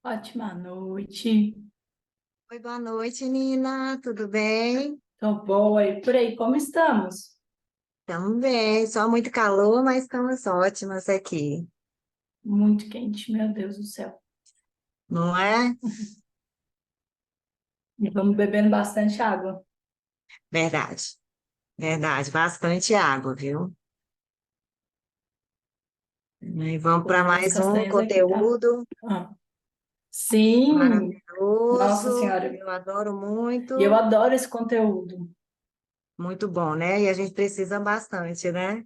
Ótima noite. Oi, boa noite, Nina. Tudo bem? Tô boa. E por aí, como estamos? Estamos bem. Só muito calor, mas estamos ótimas aqui. Muito quente, meu Deus do céu. Não é? E vamos bebendo bastante água. Verdade. Verdade. Bastante água, viu? E vamos Comi para umas mais um castanhas aqui, tá? conteúdo Ah. Sim! Nossa maravilhoso. Senhora. Eu adoro E eu muito. adoro esse conteúdo. Muito bom, né? E a gente precisa bastante, né?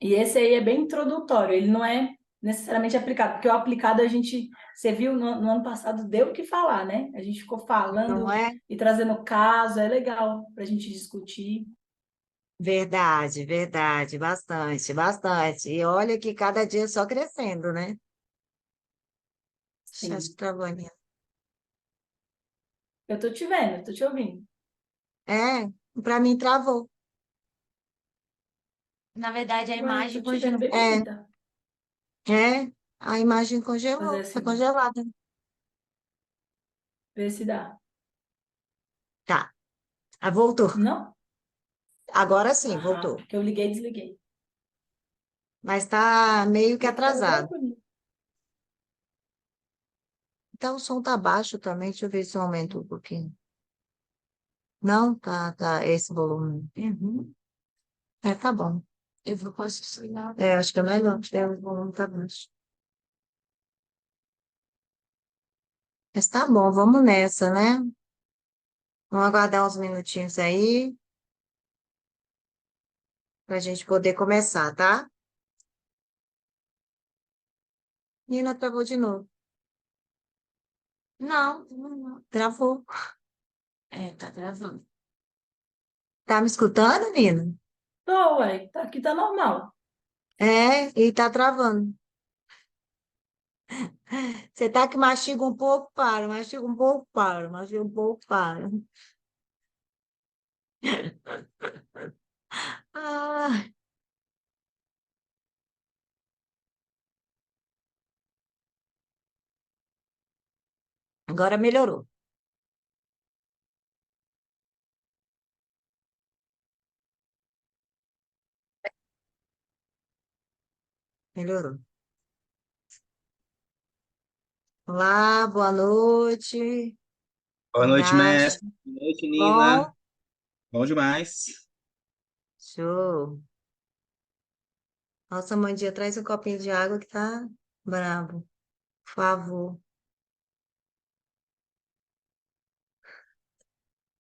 E esse aí é bem introdutório, ele não é necessariamente aplicado, porque o aplicado a gente, você viu, no ano passado deu o que falar, né? A gente ficou Não falando é? e trazendo caso, é legal para a gente discutir. Verdade, verdade. Bastante, bastante. E olha que cada dia só crescendo, né? Acho que Sim. travou ali. Eu tô te vendo, eu tô te ouvindo. É, para mim travou. Na verdade, a Ué, eu tô imagem te vendo congelou. bem bonita. A imagem Fazer congelou, tá assim, congelada. ver se dá. Tá, voltou. Não? Agora sim, Ah, voltou. porque eu liguei e desliguei. Mas tá meio que Aqui tava atrasado. tranquilo. Então o som tá baixo também, deixa eu ver se eu aumento um pouquinho. Não, tá esse volume. Uhum. É, tá bom. Posso desligar. Acho que é melhor, porque o volume tá baixo. Mas tá bom, vamos nessa, né? Vamos aguardar uns minutinhos aí, pra gente poder começar, tá? Nina travou de novo. Não, travou. Tá gravando. Tá me escutando, Nina? Tô, ué, aqui tá normal. E tá travando. Você tá que mastiga um pouco, para, mastiga um pouco, para, mastiga um pouco, para. Ah, agora melhorou. Melhorou. Olá, boa noite. Boa Boa noite, tarde. mestre. Boa noite, Bom, Nina. Bom demais. show. Nossa, Mandinha, traz um copinho de água que tá bravo. Por favor.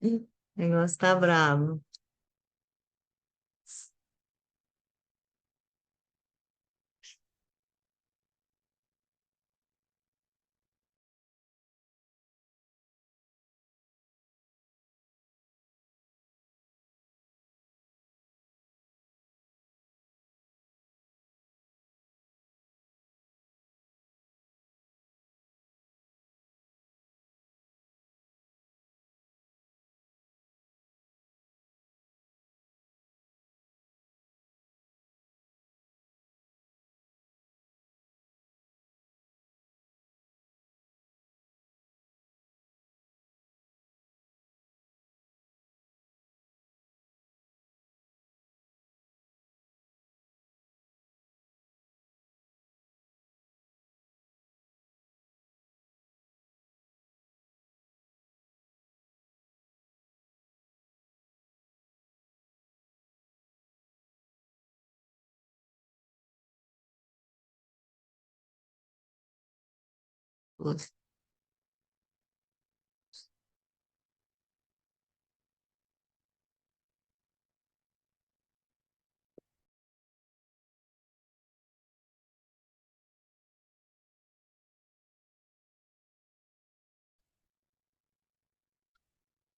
O negócio tá bravo.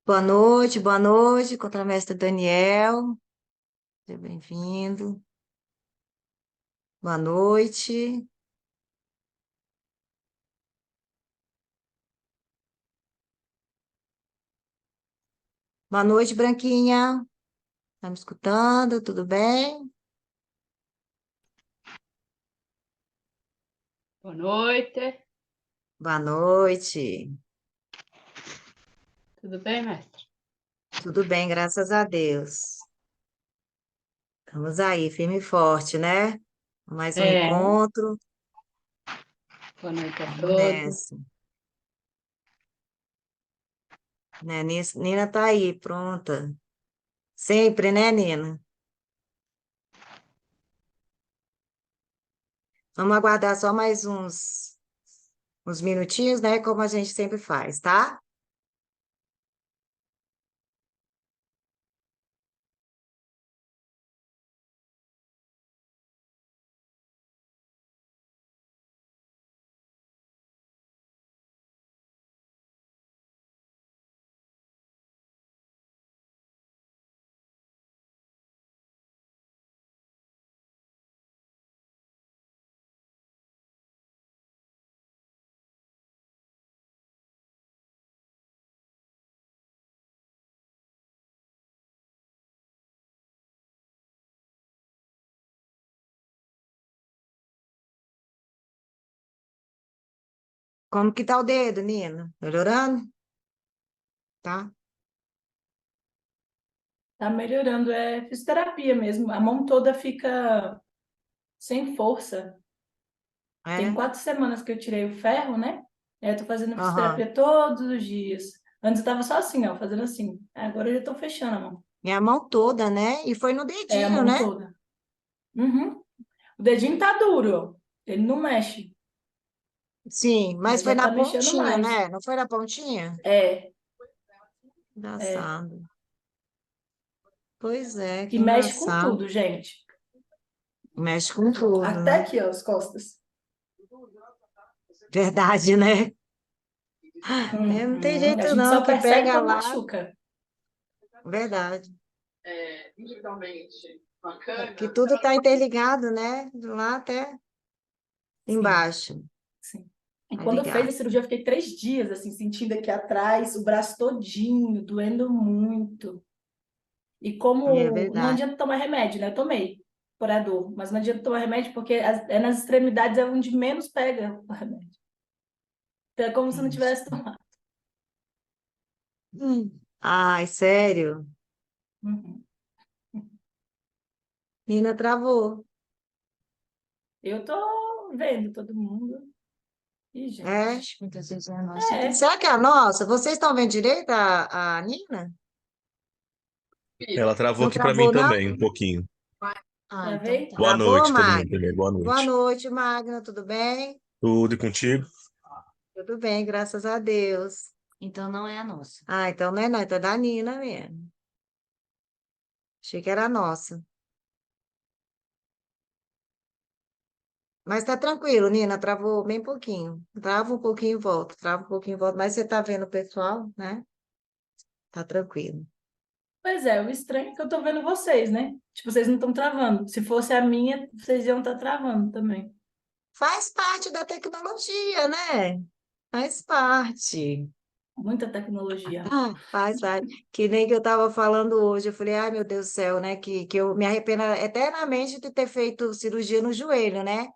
Boa noite, contramestre Daniel. Seja bem-vindo. Boa noite. Boa noite, Branquinha. Tá me escutando? Tudo bem? Boa noite. Boa noite. Tudo bem, mestre? Tudo bem, graças a Deus. Estamos aí, firme e forte, né? Mais um É, encontro. boa noite a Vamos todos. nessa. Né? Nina tá aí, pronta. Sempre, né, Nina? Vamos aguardar só mais uns minutinhos, né? Como a gente sempre faz, tá? Como que tá o dedo, Nina? Melhorando? Tá? Tá melhorando, é fisioterapia mesmo. A mão toda fica sem força. Tem É? 4 semanas que eu tirei o ferro, né? Eu tô fazendo Aham. fisioterapia todos os dias. Antes eu tava só assim, ó, fazendo assim. Agora eu já tô fechando a mão. Minha mão toda, né? E foi no É a dedinho, mão né? toda. Uhum. O dedinho tá duro, ó. Ele não mexe, Sim, mas mas foi já na tá mexendo pontinha, mais. né? Não foi na pontinha? É, é. Engraçado. Pois é, E que mexe com engraçado. tudo, gente. Mexe com tudo, Até né? aqui, ó, as costas. Verdade, né? É, não tem Uhum. A jeito gente não, só que percebe pega quando lá. machuca. Verdade. Individualmente Que bacana. tudo está interligado, né? De lá até Sim, embaixo. sim. E Tá quando eu fiz a ligado. cirurgia, eu fiquei 3 dias, assim, sentindo aqui atrás, o braço todinho, doendo muito. E É como não verdade. adianta tomar remédio, né? Eu tomei por a dor, mas não adianta tomar remédio porque é nas extremidades é onde menos pega o remédio. Então é como se não Isso. tivesse tomado. Ai, sério? Uhum. Nina travou. Eu tô vendo todo mundo. Ih, É? gente. Muitas vezes é a nossa. É, Será que é a nossa? Vocês estão vendo direito a Nina? Ela travou Não aqui para mim travou, não? também, um pouquinho. Ah, então travei? tá. Boa Travou, noite, todo mundo Magna? primeiro. Boa Boa noite. noite, Magna. Tudo bem? Tudo e contigo? Tudo bem, graças a Deus. Então não é a nossa. Ah, então não é não, então é da Nina mesmo. Achei que era a nossa. Mas tá tranquilo, Nina, travou bem pouquinho. Trava um pouquinho e volta, trava um pouquinho e volta. Mas você tá vendo o pessoal, né? Tá tranquilo. Pois é, o estranho é que eu tô vendo vocês, né? Tipo, vocês não estão travando. Se fosse a minha, vocês iam estar travando também. Faz parte da tecnologia, né? Faz parte. Muita tecnologia. Faz parte. Que nem que eu estava falando hoje. Eu falei, ai, meu Deus do céu, né? Que eu me arrependo eternamente de ter feito cirurgia no joelho, né?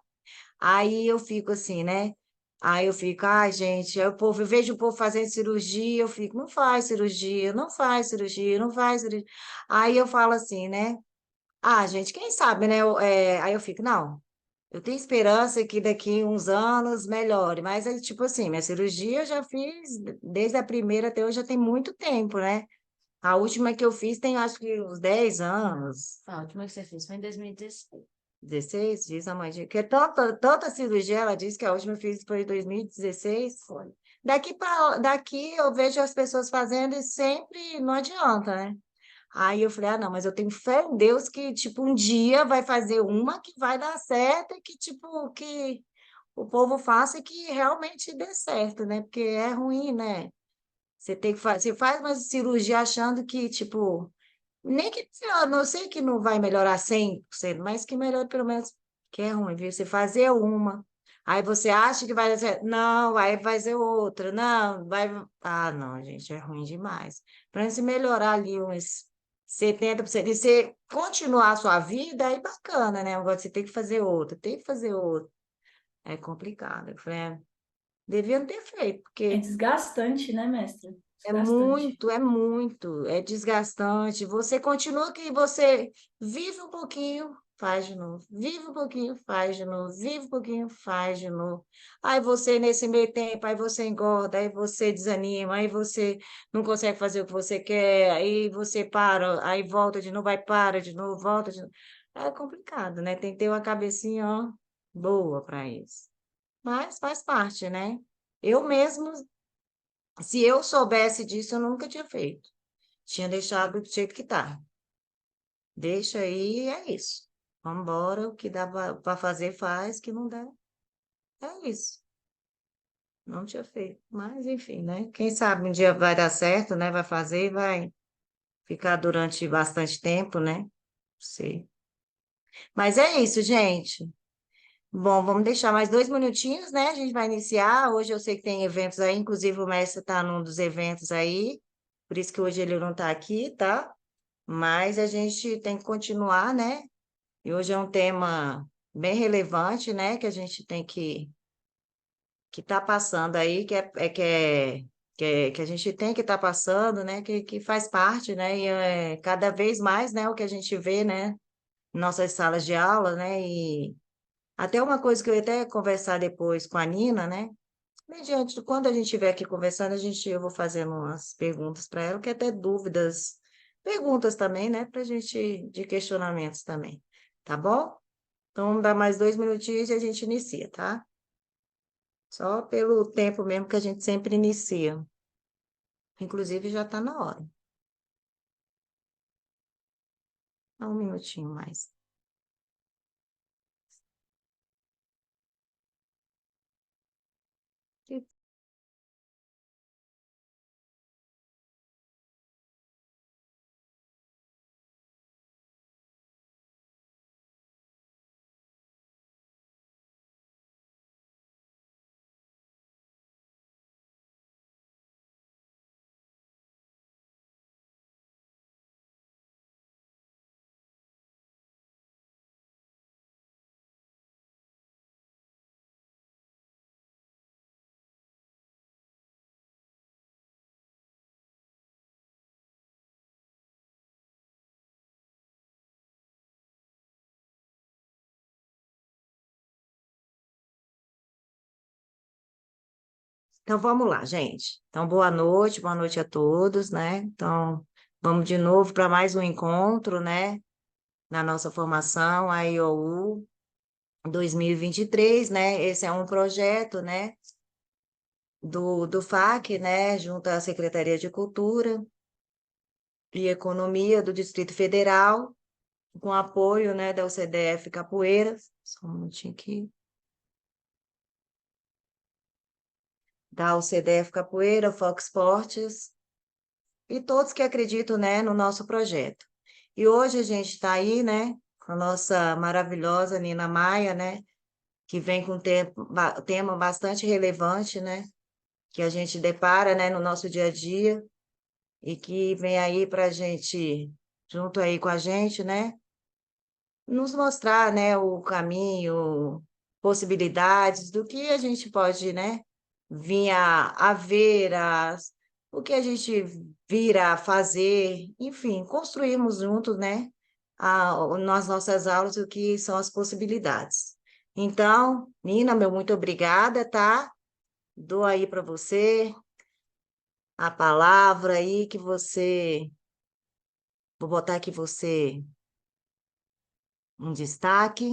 Aí eu fico assim, né? Aí eu fico, ai, gente, aí o povo, eu vejo o povo fazendo cirurgia, eu fico, não faz cirurgia, não faz cirurgia, não faz cirurgia. Aí eu falo assim, né? Ah, gente, quem sabe, né? Aí eu fico, não, eu tenho esperança que daqui uns anos melhore, mas é tipo assim, minha cirurgia eu já fiz desde a primeira até hoje já tem muito tempo, né? A última que eu fiz tem acho que uns 10 anos. A última que você fez foi em 2016. 16, diz a mãe, que é tanta cirurgia, ela disse que a última eu fiz foi em 2016. Foi. Daqui eu vejo as pessoas fazendo e sempre não adianta, né? Aí eu falei, ah, não, mas eu tenho fé em Deus que, tipo, um dia vai fazer uma que vai dar certo e que, tipo, que o povo faça e que realmente dê certo, né? Porque é ruim, né? Você tem que fazer, você faz uma cirurgia achando que, tipo, nem que, eu não sei que não vai melhorar 100%, mas que melhore pelo menos, que é ruim, viu? Você fazer uma, aí você acha que vai dar certo, não, aí vai fazer outra, não, vai... Ah, não, gente, é ruim demais. Para você melhorar ali uns 70%, e você continuar a sua vida, aí bacana, né? Agora você tem que fazer outra, tem que fazer outra. É complicado, eu falei, Deviam ter feito, É porque desgastante, né, mestre? é Desgastante. muito, é desgastante. Você continua que você vive um pouquinho, faz de novo, vive um pouquinho, faz de novo, vive um pouquinho, faz de novo. Aí você, nesse meio tempo, aí você engorda, aí você desanima, aí você não consegue fazer o que você quer, aí você para, aí volta de novo, aí para de novo, volta de novo. É complicado, né? Tem que ter uma cabecinha, ó, boa para isso. Mas faz parte, né? Eu mesmo, se eu soubesse disso, eu nunca tinha feito. Tinha deixado do jeito que tá. Deixa aí, é isso. Vamos embora, o que dá para fazer, faz, o que não dá, é isso. Não tinha feito. Mas, enfim, né? Quem sabe um dia vai dar certo, né? Vai fazer, vai ficar durante bastante tempo, né? Sei. Mas é isso, gente. Bom, vamos deixar mais 2 minutinhos, né? A gente vai iniciar. Hoje eu sei que tem eventos aí, inclusive o mestre está num dos eventos aí, por isso que hoje ele não está aqui, tá? Mas a gente tem que continuar, né? E hoje é um tema bem relevante, né? Que a gente tem que tá passando aí, que a gente tem que estar passando, né? Que faz parte, né? E é cada vez mais, né? O que a gente vê, né? Em nossas salas de aula, né? E até uma coisa que eu ia até conversar depois com a Nina, né? Mediante, quando a gente estiver aqui conversando, eu vou fazendo umas perguntas para ela, que até dúvidas, perguntas também, né? Para a gente, de questionamentos também, tá bom? Então, vamos dar mais 2 minutinhos e a gente inicia, tá? Só pelo tempo mesmo que a gente sempre inicia. Inclusive, já está na hora. Só um minutinho mais. Então, vamos lá, gente. Então, boa noite a todos, né? Então, vamos de novo para mais um encontro, né? Na nossa formação, a IOU 2023, né? Esse é um projeto, né? Do FAC, né? Junto à Secretaria de Cultura e Economia do Distrito Federal, com apoio, né? Da UCDF Capoeira. Só um minutinho aqui. Da UCDF Capoeira, Fox Sports e todos que acreditam, né, no nosso projeto. E hoje a gente está aí, né, com a nossa maravilhosa Nina Maia, né, que vem com um tema bastante relevante, né, que a gente depara, né, no nosso dia a dia e que vem aí para a gente, junto aí com a gente, né, nos mostrar, né, o caminho, possibilidades do que a gente pode, né, vir a ver, o que a gente vir a fazer, enfim, construirmos juntos, né, nas nossas aulas o que são as possibilidades. Então, Nina, meu muito obrigada, tá? Dou aí para você a palavra aí que você, vou botar aqui você um destaque,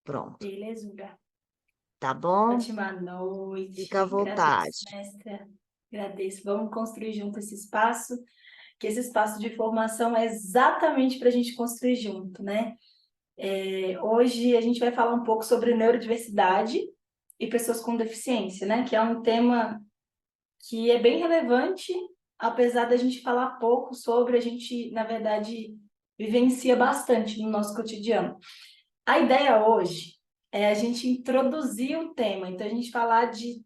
pronto, Belezura. tá bom? Ótima Fica à noite. Agradeço, vontade. mestra. Agradeço. Vamos construir junto esse espaço, que esse espaço de formação é exatamente para a gente construir junto, né? Hoje a gente vai falar um pouco sobre neurodiversidade e pessoas com deficiência, né? Que é um tema que é bem relevante, apesar da gente falar pouco sobre, a gente, na verdade, vivencia bastante no nosso cotidiano. A ideia hoje é a gente introduzir o tema, então a gente falar de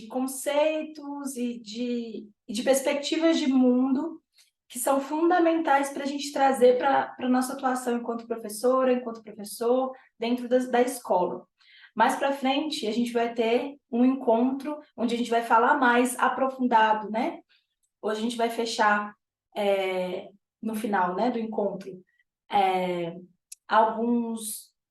conceitos e de perspectivas de mundo que são fundamentais para a gente trazer para a nossa atuação enquanto professora, enquanto professor, dentro da escola. Mais para frente, a gente vai ter um encontro onde a gente vai falar mais aprofundado, né? Hoje a gente vai fechar no final, né, do encontro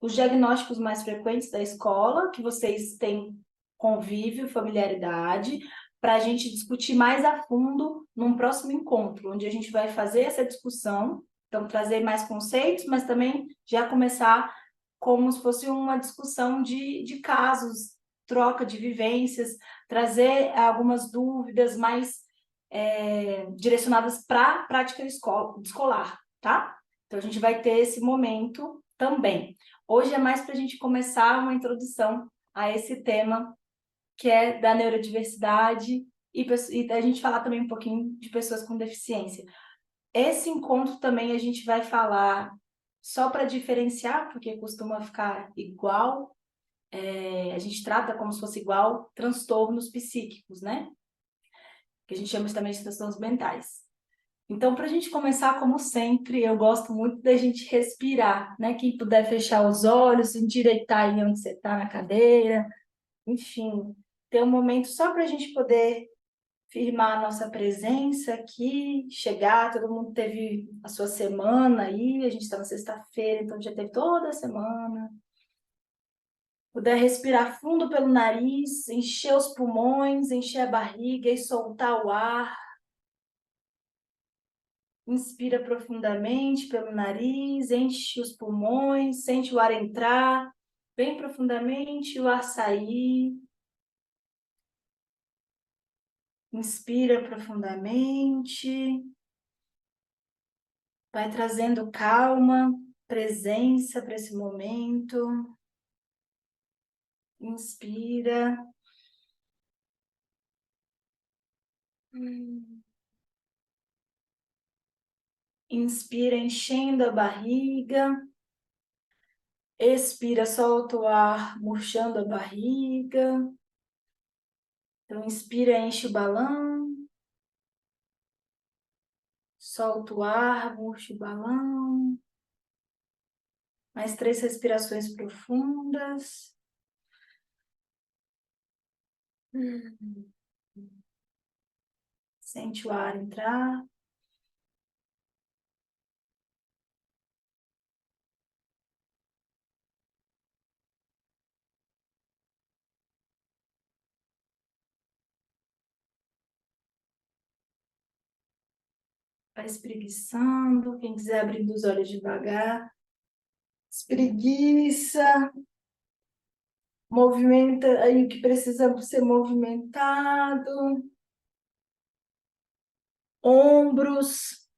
os diagnósticos mais frequentes da escola, que vocês têm convívio, familiaridade, para a gente discutir mais a fundo num próximo encontro, onde a gente vai fazer essa discussão, então trazer mais conceitos, mas também já começar como se fosse uma discussão de casos, troca de vivências, trazer algumas dúvidas mais direcionadas para a prática escolar, tá? Então, a gente vai ter esse momento também. Hoje é mais para a gente começar uma introdução a esse tema, que é da neurodiversidade, e a gente falar também um pouquinho de pessoas com deficiência. Esse encontro também a gente vai falar só para diferenciar, porque costuma ficar igual, a gente trata como se fosse igual transtornos psíquicos, né? Que a gente chama também de transtornos mentais. Então, para a gente começar, como sempre, eu gosto muito da gente respirar, né? Quem puder fechar os olhos, endireitar aí onde você está na cadeira, enfim, ter um momento só para a gente poder firmar a nossa presença aqui, chegar, todo mundo teve a sua semana aí, a gente está na sexta-feira, então já teve toda a semana. Puder respirar fundo pelo nariz, encher os pulmões, encher a barriga e soltar o ar. Inspira profundamente pelo nariz, enche os pulmões, sente o ar entrar bem profundamente e o ar sair. Inspira profundamente. Vai trazendo calma, presença para esse momento. Inspira. Inspira enchendo a barriga. Expira, solta o ar, murchando a barriga. Então, inspira, enche o balão. Solta o ar, murcha o balão. Mais 3 respirações profundas. Sente o ar entrar. Vai espreguiçando. Quem quiser abrindo os olhos devagar. Espreguiça. Movimenta aí o que precisa ser movimentado. Ombros.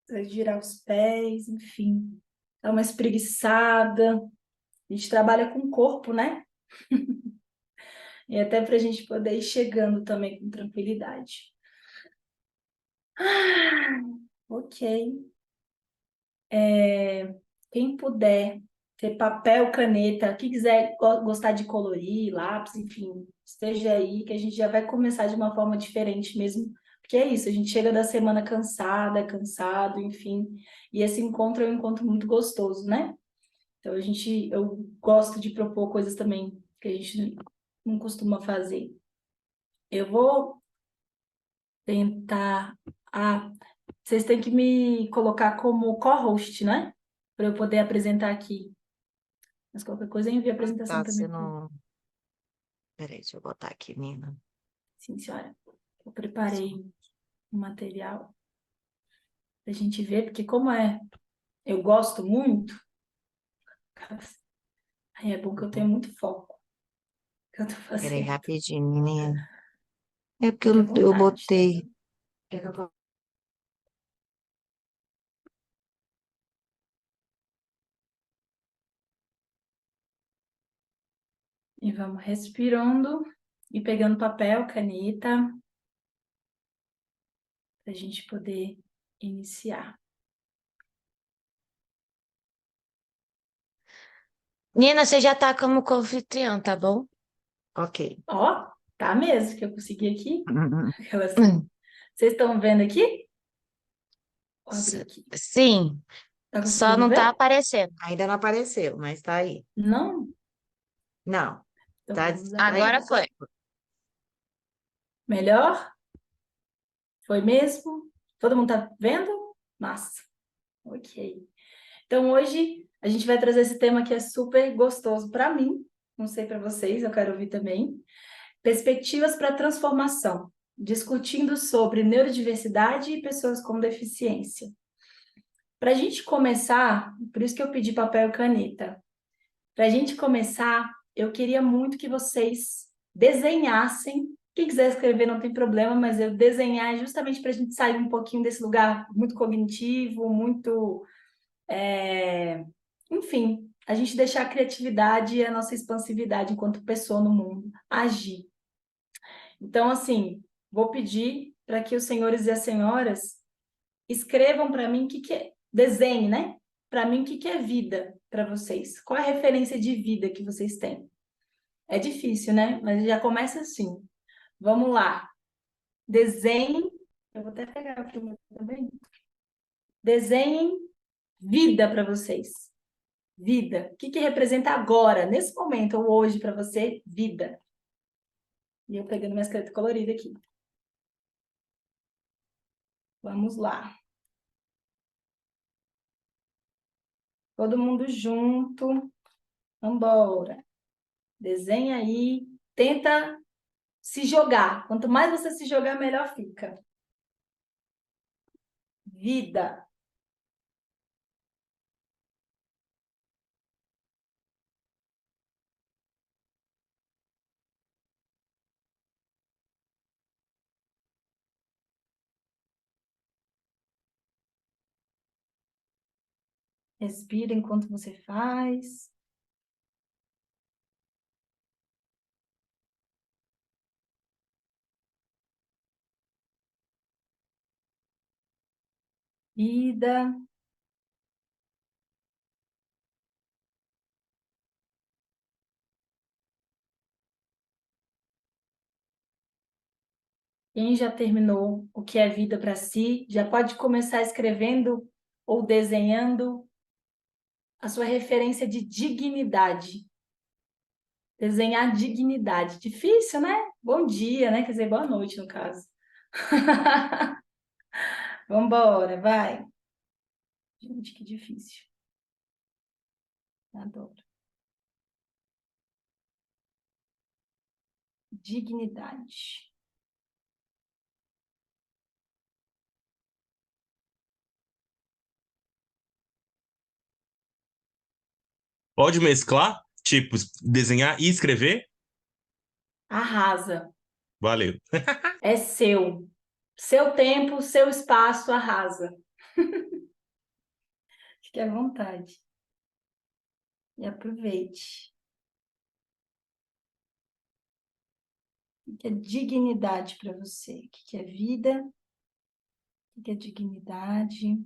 Vai girar os pés, enfim. Dá uma espreguiçada. A gente trabalha com o corpo, né? E até para a gente poder ir chegando também com tranquilidade. Ok. Quem puder ter papel, caneta, quem quiser gostar de colorir, lápis, enfim, esteja aí, que a gente já vai começar de uma forma diferente mesmo, porque é isso, a gente chega da semana cansada, cansado, enfim, e esse encontro é um encontro muito gostoso, né? Então eu gosto de propor coisas também que a gente não costuma fazer. Eu vou tentar. Vocês têm que me colocar como co-host, né? Para eu poder apresentar aqui. Mas qualquer coisa eu envio a apresentação Tá, também. você não... Peraí, deixa eu botar aqui, Nina. Sim, senhora. Eu preparei um material para a gente ver, porque como eu gosto muito, aí é bom que eu tenho muito foco que eu tô Peraí, fazendo. rapidinho, menina. É porque Fique à eu vontade. botei... E vamos respirando e pegando papel, caneta, para a gente poder iniciar. Nina, você já tá como anfitriã, tá bom? Ok. Ó, tá mesmo que eu consegui aqui. Aquelas... Hum. Vocês estão vendo aqui? Vou abrir aqui. Sim, Tá só conseguindo não tá ver? aparecendo. Ainda não apareceu, mas tá aí. Não? Não. Então Tá, vamos abrir. Agora foi. Melhor? Foi mesmo? Todo mundo tá vendo? Massa. Ok. Então hoje a gente vai trazer esse tema que é super gostoso para mim. Não sei para vocês, eu quero ouvir também. Perspectivas para transformação, discutindo sobre neurodiversidade e pessoas com deficiência. Para a gente começar, por isso que eu pedi papel e caneta. Para a gente começar, eu queria muito que vocês desenhassem. Quem quiser escrever não tem problema, mas eu desenhar é justamente para a gente sair um pouquinho desse lugar muito cognitivo, muito. Enfim, a gente deixar a criatividade e a nossa expansividade enquanto pessoa no mundo agir. Então, assim, vou pedir para que os senhores e as senhoras escrevam para mim o que é. Desenhe, né? Para mim, o que é vida para vocês? Qual é a referência de vida que vocês têm? É difícil, né? Mas já começa assim. Vamos lá. Desenhem. Eu vou até pegar aqui o meu também. Desenhem vida para vocês. Vida. O que representa agora, nesse momento, ou hoje para você? Vida. E eu pegando minha caneta colorida aqui. Vamos lá. Todo mundo junto. Vambora. Desenha aí. Tenta se jogar. Quanto mais você se jogar, melhor fica. Vida. Respira enquanto você faz. Vida. Quem já terminou o que é vida para si, já pode começar escrevendo ou desenhando a sua referência de dignidade. Desenhar dignidade. Difícil, né? Bom dia, né? Quer dizer, boa noite, no caso. Vambora, vai. Gente, que difícil. Adoro. Dignidade. Pode mesclar, tipo, desenhar e escrever? Arrasa. Valeu. É seu. Seu tempo, seu espaço, arrasa. Fique à vontade. E aproveite. O que é dignidade para você? O que é vida? O que é dignidade?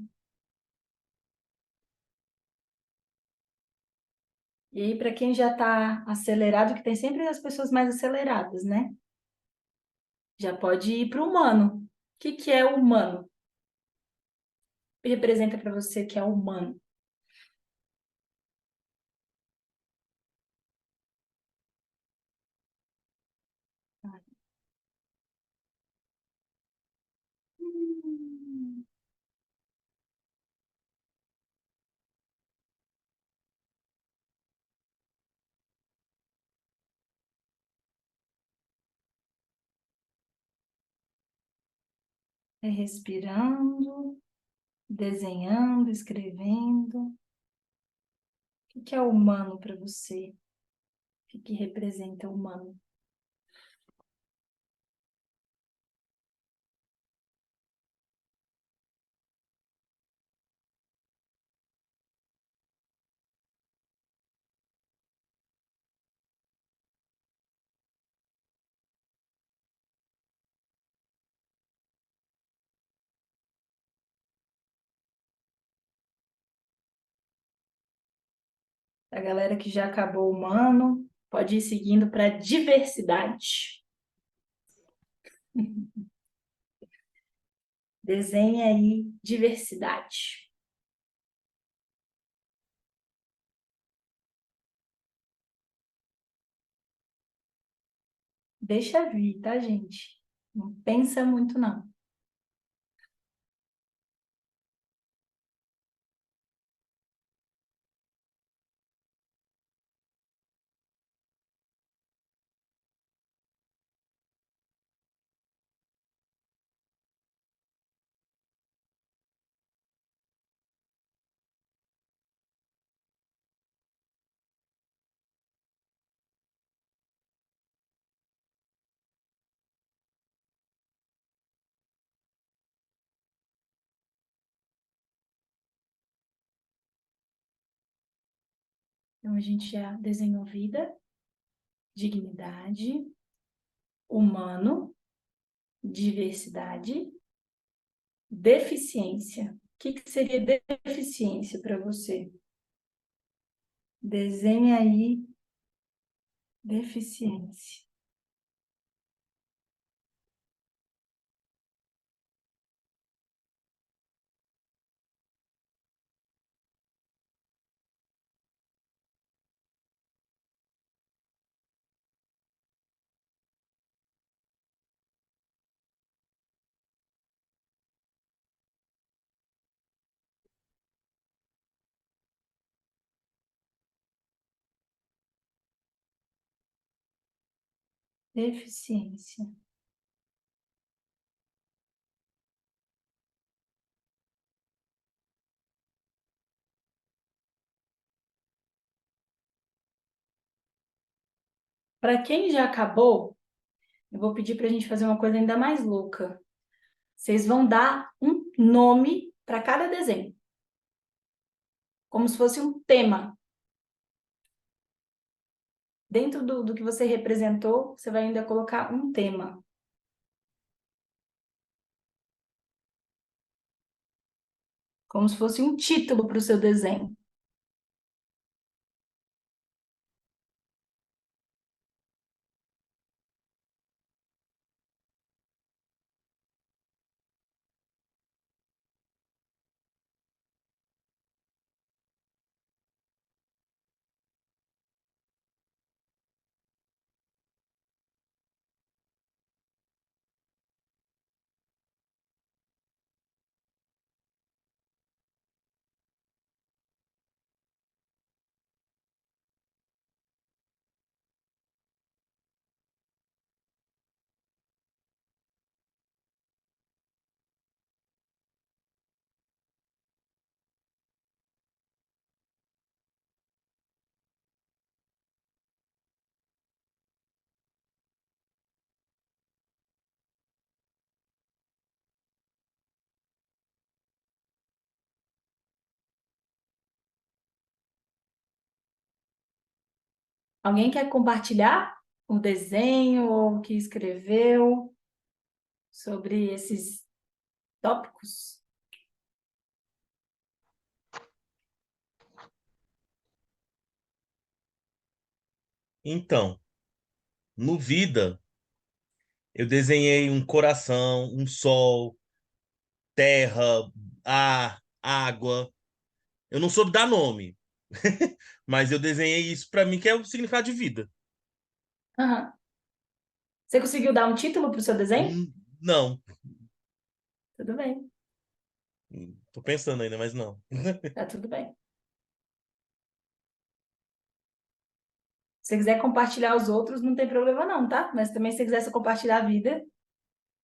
E aí, para quem já está acelerado, que tem sempre as pessoas mais aceleradas, né? Já pode ir para o humano. O que é o humano? O que representa para você que é o humano? Hum, É respirando, desenhando, escrevendo. O que é humano para você? O que representa o humano? A galera que já acabou o humano, pode ir seguindo para diversidade. Desenhe aí diversidade. Deixa vir, tá, gente? Não pensa muito, não. Então, a gente já desenhou vida, dignidade, humano, diversidade, deficiência. O que que seria deficiência para você? Desenhe aí deficiência. Deficiência. Para quem já acabou, eu vou pedir para a gente fazer uma coisa ainda mais louca. Vocês vão dar um nome para cada desenho, como se fosse um tema. Dentro do que você representou, você vai ainda colocar um tema. Como se fosse um título para o seu desenho. Alguém quer compartilhar o desenho ou o que escreveu sobre esses tópicos? Então, no Vida, eu desenhei um coração, um sol, terra, ar, água. Eu não soube dar nome, mas eu desenhei isso para mim, que é o significado de vida. Aham. Você conseguiu dar um título para o seu desenho? Não, Tudo bem, tô pensando ainda, mas não. tá tudo bem. Se você quiser compartilhar os outros, não tem problema não, tá? Mas também se você quiser só compartilhar a vida,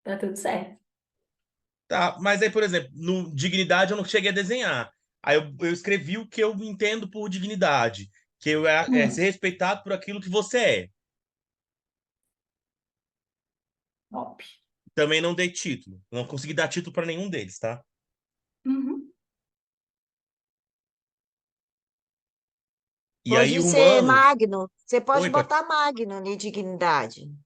tá tudo certo. Tá, mas aí, por exemplo, no Dignidade eu não cheguei a desenhar. Aí eu escrevi o que eu entendo por dignidade, que é ser Hum, respeitado por aquilo que você é. top. Também não dei título. Não consegui dar título para nenhum deles, tá? Uhum. E aí, Pode ser humano. Magno. Você pode Oi, pode. botar Magno de dignidade. Não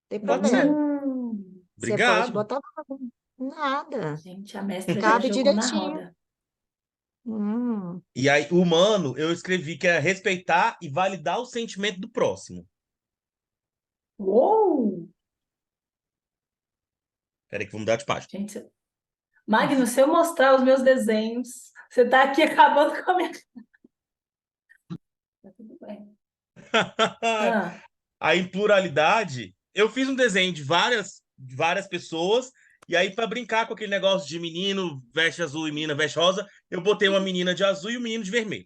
tem Pode ser. problema. Hum. Você pode Obrigado. botar Magno. Nada. Gente, a mestra já Cabe jogou na direitinho. roda. Hum. E aí, humano, eu escrevi que é respeitar e validar o sentimento do próximo. Uou! Peraí que vou mudar de página. Gente, Magno, se eu mostrar os meus desenhos, você tá aqui acabando com a minha... Tá tudo bem. Ah, Aí, em pluralidade, eu fiz um desenho de várias pessoas, e aí, para brincar com aquele negócio de menino veste azul e menina veste rosa, eu botei uma menina de azul e um menino de vermelho.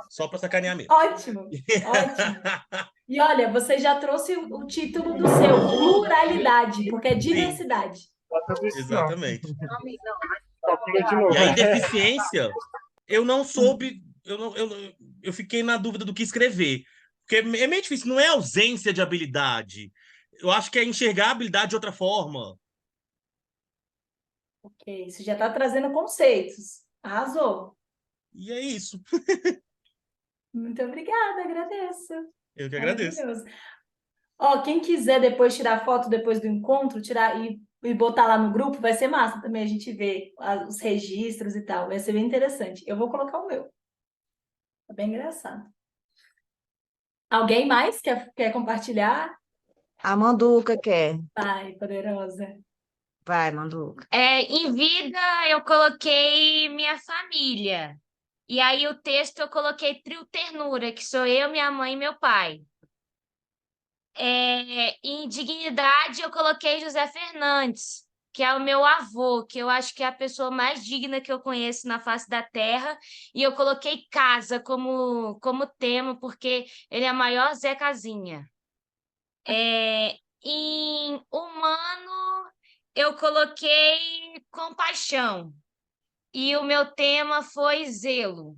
Só para sacanear mesmo. Ótimo, ótimo. E olha, você já trouxe o título do seu, pluralidade, porque é Sim, diversidade. exatamente. De novo. E aí, deficiência, eu não soube, eu fiquei na dúvida do que escrever. Porque é meio difícil, não é ausência de habilidade. Eu acho que é enxergar a habilidade de outra forma. Ok, isso já está trazendo conceitos. Arrasou. E é isso. Muito obrigada, agradeço. Eu que agradeço. Maravilhoso. Ó, quem quiser depois tirar foto depois do encontro, tirar e botar lá no grupo, vai ser massa também a gente ver os registros e tal. Vai ser bem interessante. Eu vou colocar o meu. Tá bem engraçado. Alguém mais quer compartilhar? A Manduca quer. Ai, poderosa. Vai, Manduca. Em vida eu coloquei minha família. E aí o texto eu coloquei Trio Ternura, que sou eu, minha mãe e meu pai. Em dignidade eu coloquei José Fernandes, que é o meu avô, que eu acho que é a pessoa mais digna que eu conheço na face da Terra. E eu coloquei casa como tema, porque ele é a maior Zé Casinha. Em humano, eu coloquei compaixão. E o meu tema foi zelo.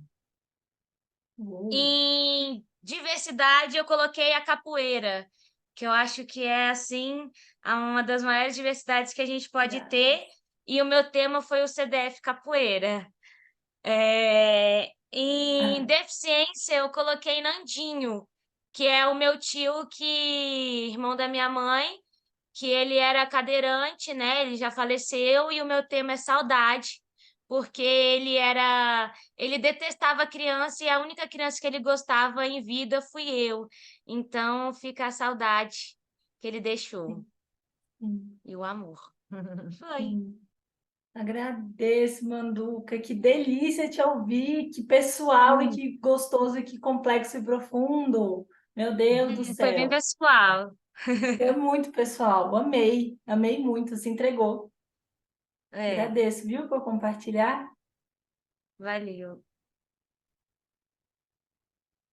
Em diversidade, eu coloquei a capoeira, que eu acho que é, assim, uma das maiores diversidades que a gente pode ter. E o meu tema foi o CDF Capoeira. Em deficiência, eu coloquei Nandinho, que é o meu tio, irmão da minha mãe, que ele era cadeirante, né? Ele já faleceu, e o meu tema é saudade, porque ele detestava criança e a única criança que ele gostava em vida fui eu. Então fica a saudade que ele deixou Sim, e o amor. Foi. sim. Agradeço, Manduca. Que delícia te ouvir. Que pessoal e que gostoso e que complexo e profundo. Meu Deus do Foi bem céu. pessoal. É muito pessoal. Amei. Amei muito. Se entregou. É, Agradeço, viu, por compartilhar. valeu.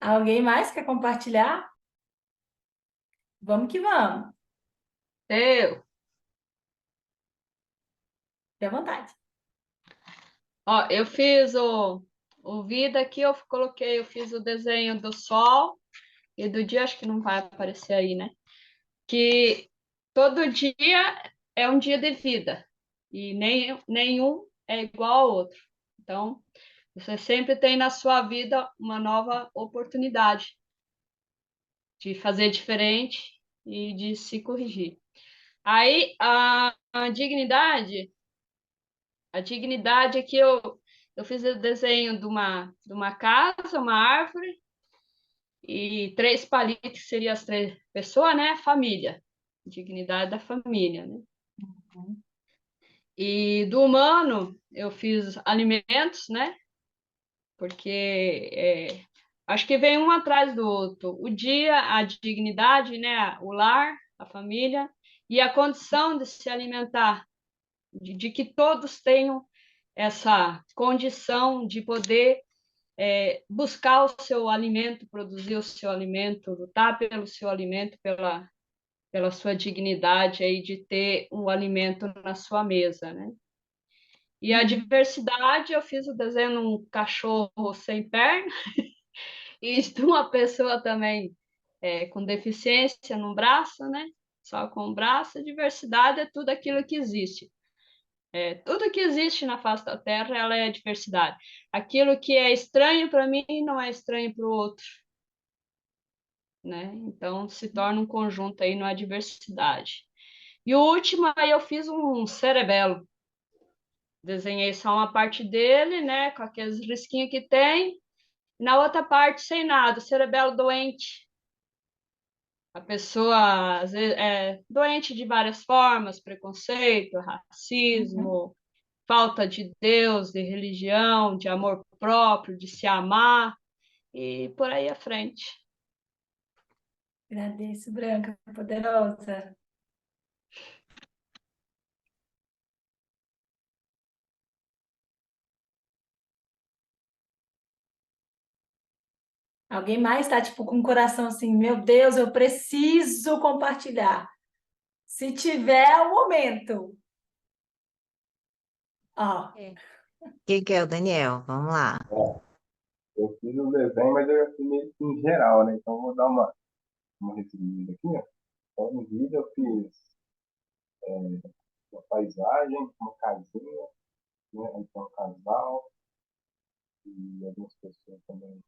Alguém mais quer compartilhar? Vamos que vamos. Eu, Fique à vontade. eu fiz o vida aqui, eu fiz o desenho do sol e do dia, acho que não vai aparecer aí, né? Que todo dia é um dia de vida e nenhum é igual ao outro. Então, você sempre tem na sua vida uma nova oportunidade de fazer diferente e de se corrigir. Aí, a dignidade é que eu fiz o desenho de uma casa, uma árvore, e três palitos, que seriam as três pessoas, né? Família. Dignidade da família, né? E do humano, eu fiz alimentos, né? Porque acho que vem um atrás do outro. O dia, a dignidade, né? O lar, a família, e a condição de se alimentar, de que todos tenham essa condição de poder buscar o seu alimento, produzir o seu alimento, lutar pelo seu alimento, pela sua dignidade aí de ter um alimento na sua mesa, né? E a diversidade, eu fiz o desenho de um cachorro sem perna e de uma pessoa também com deficiência no braço, né? Só com o braço. A diversidade é tudo aquilo que existe. Tudo que existe na face da Terra, ela é diversidade. Aquilo que é estranho para mim não é estranho para o outro, né? Então se torna um conjunto aí na diversidade. E o último aí eu fiz um cerebelo. Desenhei só uma parte dele, né, com aqueles risquinhos que tem. Na outra parte sem nada, o cerebelo doente. A pessoa às vezes, é doente de várias formas, preconceito, racismo, falta de Deus, de religião, de amor próprio, de se amar e por aí à frente. Agradeço, Branca, poderosa. Alguém mais está, tipo, com o coração assim, meu Deus, eu preciso compartilhar. Se tiver, é o momento. Ó, Quem que é o Daniel? Vamos lá. Eu fiz o desenho, mas eu fiz meio que em geral, né? Então, eu vou dar uma resumida aqui, ó. Então, no vídeo, eu fiz uma paisagem, uma casinha, né? Então, um casal e algumas pessoas também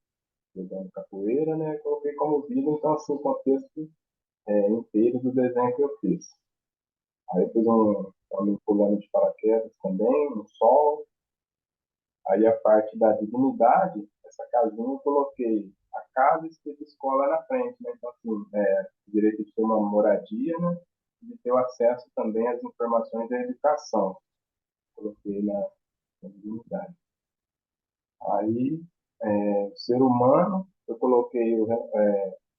jogando capoeira, né? Coloquei como vídeo, então, assim, o contexto inteiro do desenho que eu fiz. Aí, eu fiz um homem pulando de paraquedas também, no sol. Aí, a parte da dignidade, essa casinha, eu coloquei a casa escrita escola na frente, né? Então, assim, o direito de ter uma moradia, né? E de ter o acesso também às informações da educação. Coloquei na dignidade. Aí, o ser humano, eu coloquei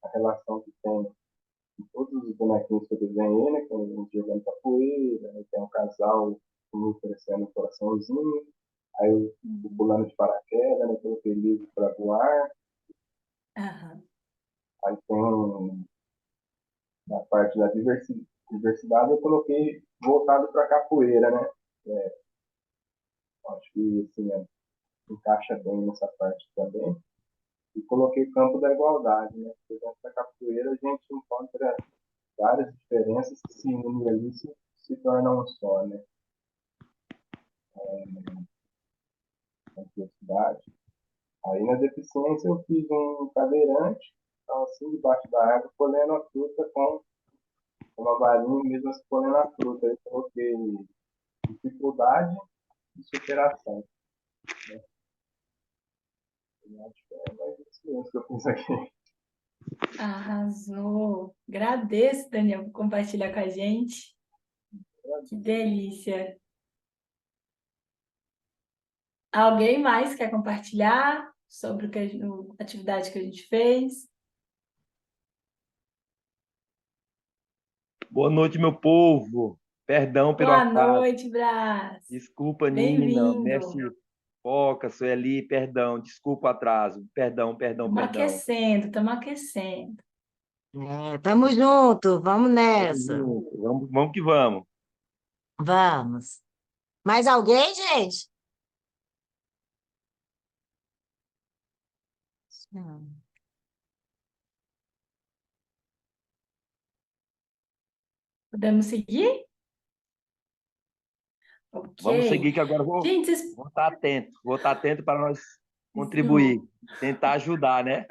a relação que tem em todos os bonequinhos que eu desenhei, né? Que é um jogando capoeira, né, tem um casal um oferecendo um coraçãozinho, aí o pulando de paraquedas, né? Coloquei livro para voar, aham. aí tem na parte da diversidade, eu coloquei voltado para capoeira, né? Acho que assim, encaixa bem nessa parte também. E coloquei campo da igualdade, né? Porque dentro da capoeira a gente encontra várias diferenças que se unem ali se tornam um só, né? Complexidade. Aí na deficiência eu fiz um cadeirante, então assim, debaixo da água, colhendo a fruta com uma varinha mesmo assim, colhendo a fruta. Aí eu coloquei dificuldade e superação. Né? Eu acho que é mais isso mesmo que eu fiz aqui. Arrasou. Agradeço, Daniel, por compartilhar com a gente. Que delícia. Alguém mais quer compartilhar sobre a atividade que a gente fez? Boa noite, meu povo. Perdão pelo Boa atraso. noite, Brás. Desculpa, Nina, Bem-vindo. mestre Foca, Sueli, perdão. Desculpa o atraso. Perdão, perdão, Estamos perdão. aquecendo, estamos aquecendo. Tamo junto, vamos Tamo nessa. junto. Vamos que vamos. Vamos. Mais alguém, gente? Hum. Podemos seguir? Ok. Vamos seguir que agora eu Gente, vocês... vou estar atento. Vou estar atento para nós contribuir, Isso. tentar ajudar, né?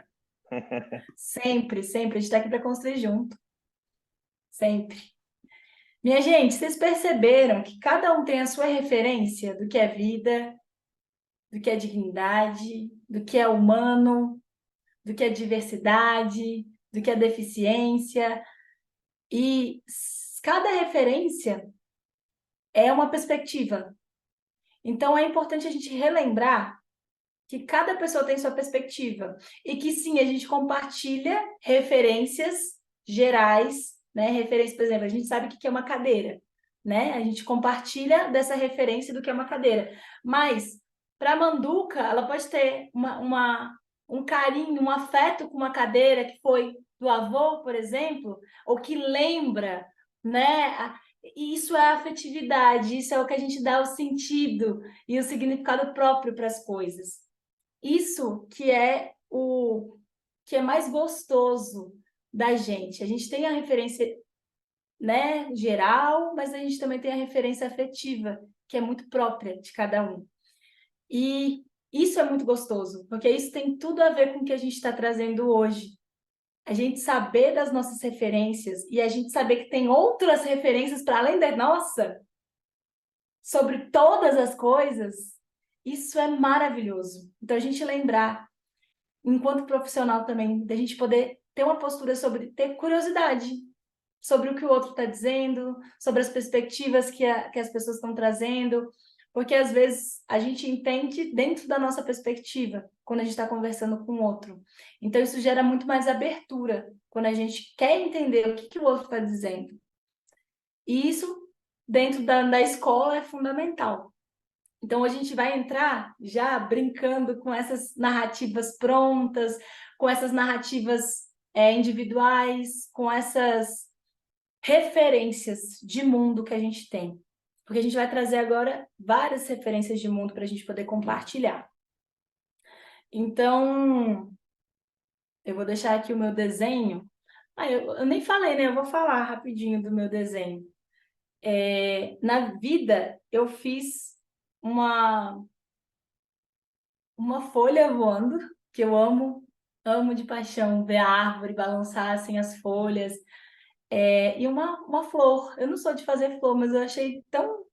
Sempre, sempre. A gente está aqui para construir junto. Sempre. Minha gente, vocês perceberam que cada um tem a sua referência do que é vida, do que é dignidade, do que é humano, do que é diversidade, do que é deficiência. E cada referência é uma perspectiva. Então é importante a gente relembrar que cada pessoa tem sua perspectiva e que sim, a gente compartilha referências gerais, né? Referência, por exemplo, a gente sabe o que é uma cadeira, né? A gente compartilha dessa referência do que é uma cadeira. Mas para a Manduca, ela pode ter um carinho, um afeto com uma cadeira que foi do avô, por exemplo, ou que lembra, né? E isso é afetividade, isso é o que a gente dá o sentido e o significado próprio para as coisas. Isso que é mais gostoso da gente. A gente tem a referência, né, geral, mas a gente também tem a referência afetiva, que é muito própria de cada um. E isso é muito gostoso, porque isso tem tudo a ver com o que a gente está trazendo hoje. A gente saber das nossas referências e a gente saber que tem outras referências para além da nossa, sobre todas as coisas, isso é maravilhoso. Então, a gente lembrar enquanto profissional também, da gente poder ter uma postura sobre ter curiosidade sobre o que o outro está dizendo, sobre as perspectivas que as pessoas estão trazendo, porque às vezes a gente entende dentro da nossa perspectiva, quando a gente está conversando com o outro. Então, isso gera muito mais abertura, quando a gente quer entender o que o outro está dizendo. E isso, dentro da escola, é fundamental. Então, a gente vai entrar já brincando com essas narrativas prontas, com essas narrativas individuais, com essas referências de mundo que a gente tem. Porque a gente vai trazer agora várias referências de mundo para a gente poder compartilhar. Então, eu vou deixar aqui o meu desenho. Eu nem falei, né? Eu vou falar rapidinho do meu desenho. Na vida, eu fiz uma folha voando, que eu amo de paixão ver a árvore balançar assim as folhas. E uma flor. Eu não sou de fazer flor, mas eu achei tão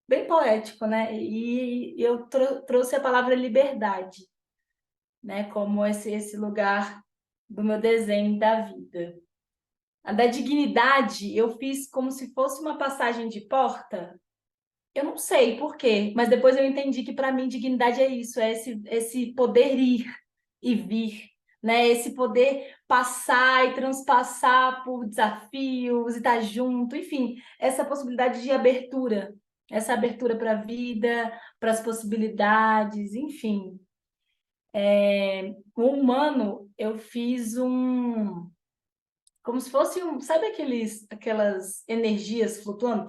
bem poético, né? E eu trouxe a palavra liberdade, né? Como esse lugar do meu desenho da vida. A da dignidade, eu fiz como se fosse uma passagem de porta. Eu não sei por quê, mas depois eu entendi que para mim dignidade é isso, é esse poder ir e vir, né? Esse poder passar e transpassar por desafios e estar junto, enfim, essa possibilidade de abertura, essa abertura para a vida, para as possibilidades, enfim. O humano, eu fiz como se fosse sabe aquelas energias flutuando?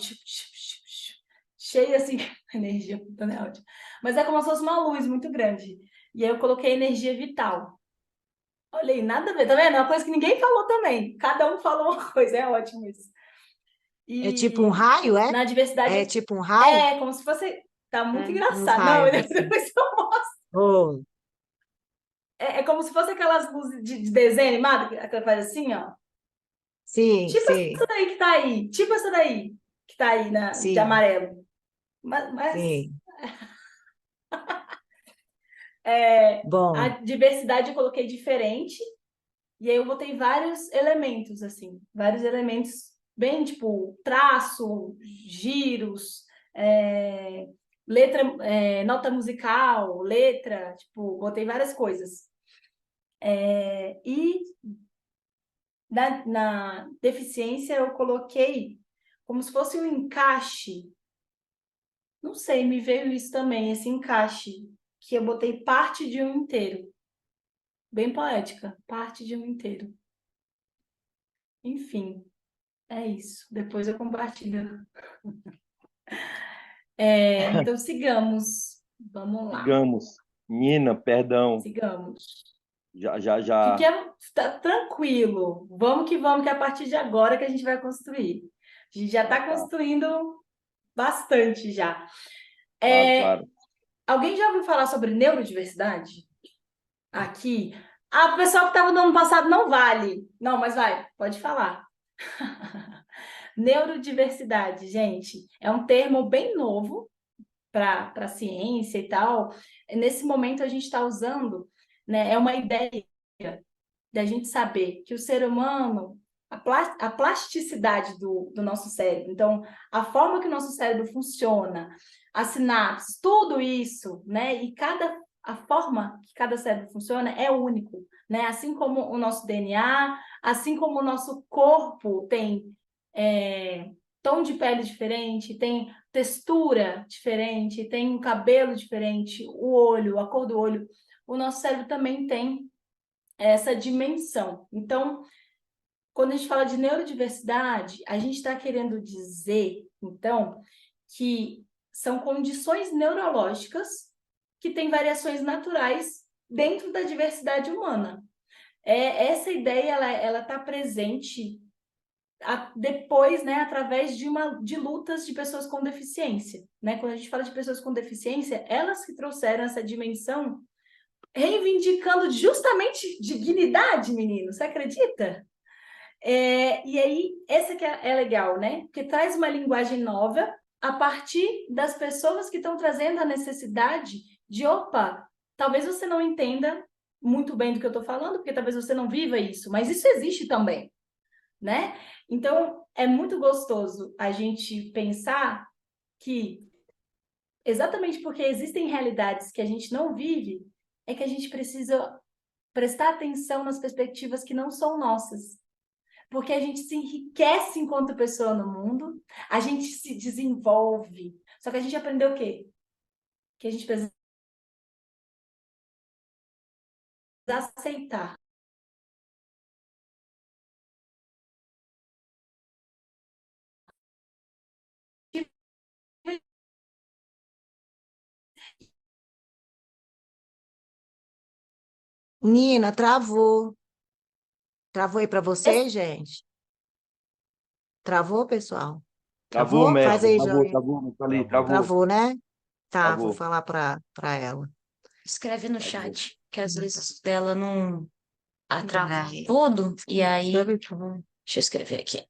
Cheia assim, energia flutuando é ótimo. Mas é como se fosse uma luz muito grande. E aí eu coloquei energia vital. Olha aí, nada a ver, tá vendo? É uma coisa que ninguém falou também. Cada um falou uma coisa, é ótimo isso. É tipo um raio, é? Na diversidade. É tipo um raio? Como se fosse. Tá muito Um engraçado. raio. Não, depois eu mostro. Oh, É como se fosse aquelas luzes de desenho animado, que faz assim, ó. sim, Tipo sim, essa daí que tá aí. Tipo essa daí que tá aí de sim, amarelo. Mas sim. a Bom, diversidade eu coloquei diferente. E aí eu botei vários elementos, assim. Vários elementos bem, tipo, traço, giros, letra, nota musical, letra, tipo, botei várias coisas. E na deficiência eu coloquei como se fosse um encaixe. Não sei, me veio isso também, esse encaixe, que eu botei parte de um inteiro. Bem poética, parte de um inteiro. Enfim, é isso. Depois eu compartilho. Então sigamos. Vamos lá, Digamos, Nina, perdão, sigamos. já. Tá tranquilo. Vamos, que é a partir de agora que a gente vai construir. A gente já Ah, está tá. construindo bastante já. Claro, claro. Alguém já ouviu falar sobre neurodiversidade? Aqui. O pessoal que estava no ano passado não vale. Não, mas vai, pode falar. Neurodiversidade, gente, é um termo bem novo para a ciência e tal. Nesse momento a gente está usando, né? É uma ideia da gente saber que o ser humano, a plasticidade do nosso cérebro, então a forma que o nosso cérebro funciona, as sinapses, tudo isso, né? E a forma que cada cérebro funciona é único, né? Assim como o nosso DNA, assim como o nosso corpo tem tom de pele diferente, tem textura diferente, tem um cabelo diferente, o olho, a cor do olho, o nosso cérebro também tem essa dimensão. Então, quando a gente fala de neurodiversidade, a gente está querendo dizer, então, que são condições neurológicas que têm variações naturais dentro da diversidade humana. Essa ideia ela está presente depois, né, através de lutas de pessoas com deficiência, né? Quando a gente fala de pessoas com deficiência, elas que trouxeram essa dimensão, reivindicando justamente dignidade, menino, você acredita? E aí, essa que é legal, né? Porque traz uma linguagem nova a partir das pessoas que estão trazendo a necessidade de, opa, talvez você não entenda muito bem do que eu estou falando, porque talvez você não viva isso, mas isso existe também, né? Então, é muito gostoso a gente pensar que exatamente porque existem realidades que a gente não vive, é que a gente precisa prestar atenção nas perspectivas que não são nossas. Porque a gente se enriquece enquanto pessoa no mundo, a gente se desenvolve. Só que a gente aprendeu o quê? Que a gente precisa aceitar. Nina, travou. Travou aí para você, gente? Travou, pessoal? Travou, Travou? Faz mestre. aí, Travou, joinha. travou, mestre ali, Travou. travou, Travou, né? Tá, vou travou. falar para ela. Escreve no Travou. chat, que às vezes dela não atrava tudo, e aí. Deixa eu escrever aqui.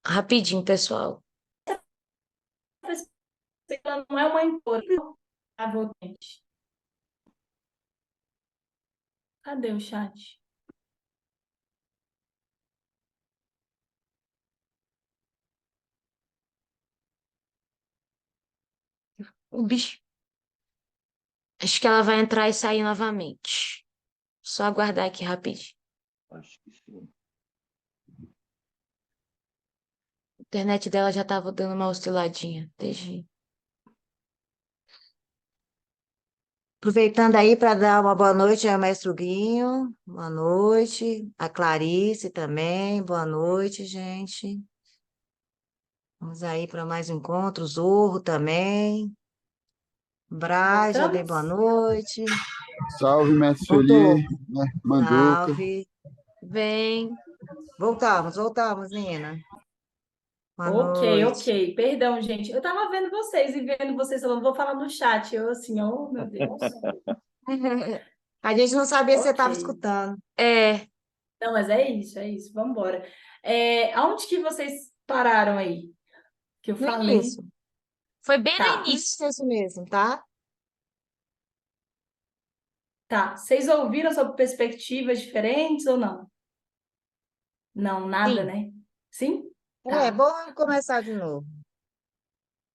Rapidinho, pessoal. Ela não é uma impor. Gente. Cadê o chat? O bicho. Acho que ela vai entrar e sair novamente. Só aguardar aqui rapidinho. Acho que sim. A internet dela já tava dando uma osciladinha. Desde... Aproveitando aí para dar uma boa noite ao mestre Guinho. Boa noite. A Clarice também. Boa noite, gente. Vamos aí para mais um encontro. Zorro também. Braz, já dei boa Voltamos? noite. Salve, mestre Voltou. Sueli, né? Manduca. Salve. Vem. Voltamos, Nina. Boa Ok, noite. ok. Perdão, gente. Eu tava vendo vocês e vendo vocês falando, vou falar no chat. Eu assim, oh, meu Deus. A gente não sabia se você Ok. estava escutando. É, Não, mas é isso, é isso. Vamos embora. Aonde que vocês pararam aí? Que eu No falei. início. foi bem no Tá, início. Isso mesmo, tá? tá. Vocês ouviram sobre perspectivas diferentes ou não? Não, nada, Sim. né? Sim? É Tá. bom começar de novo.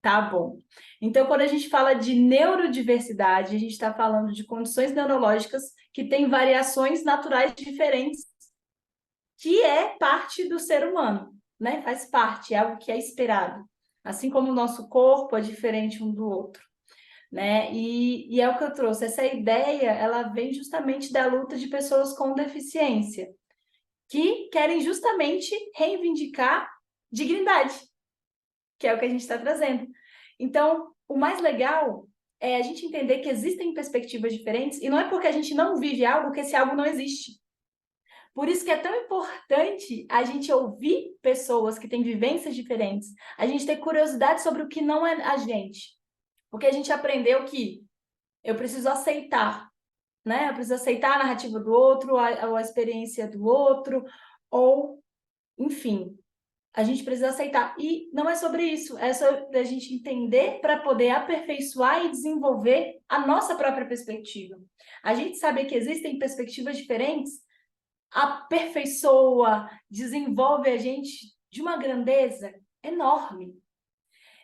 Tá bom. Então, quando a gente fala de neurodiversidade, a gente está falando de condições neurológicas que têm variações naturais diferentes, que é parte do ser humano, né? Faz parte, é algo que é esperado. Assim como o nosso corpo é diferente um do outro, né? E é o que eu trouxe. Essa ideia, ela vem justamente da luta de pessoas com deficiência, que querem justamente reivindicar dignidade, que é o que a gente está trazendo. Então, o mais legal é a gente entender que existem perspectivas diferentes e não é porque a gente não vive algo que esse algo não existe. Por isso que é tão importante a gente ouvir pessoas que têm vivências diferentes, a gente ter curiosidade sobre o que não é a gente. Porque a gente aprendeu que eu preciso aceitar, né? Eu preciso aceitar a narrativa do outro, a experiência do outro, ou, enfim, a gente precisa aceitar. E não é sobre isso, é sobre a gente entender para poder aperfeiçoar e desenvolver a nossa própria perspectiva. A gente sabe que existem perspectivas diferentes, aperfeiçoa, desenvolve a gente de uma grandeza enorme.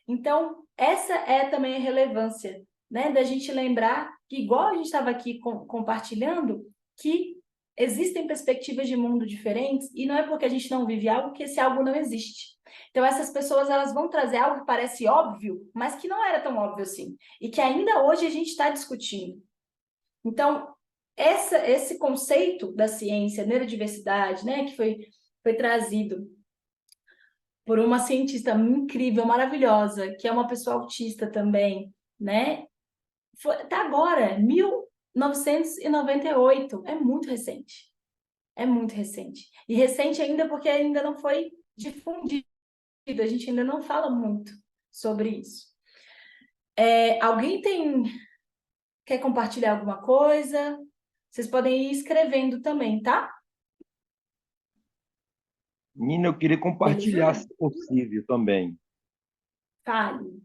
Então, essa é também a relevância, né, da gente lembrar que, igual a gente estava aqui compartilhando, que existem perspectivas de mundo diferentes e não é porque a gente não vive algo que esse algo não existe. Então, essas pessoas elas vão trazer algo que parece óbvio, mas que não era tão óbvio assim, e que ainda hoje a gente está discutindo. Então, esse conceito da ciência, neurodiversidade, né, que foi trazido por uma cientista incrível, maravilhosa, que é uma pessoa autista também, né? Tá agora, 1998, é muito recente. É muito recente. E recente ainda porque ainda não foi difundido, a gente ainda não fala muito sobre isso. Alguém quer compartilhar alguma coisa? Vocês podem ir escrevendo também, tá? Nina, eu queria compartilhar, Beleza? se possível, também, Fale.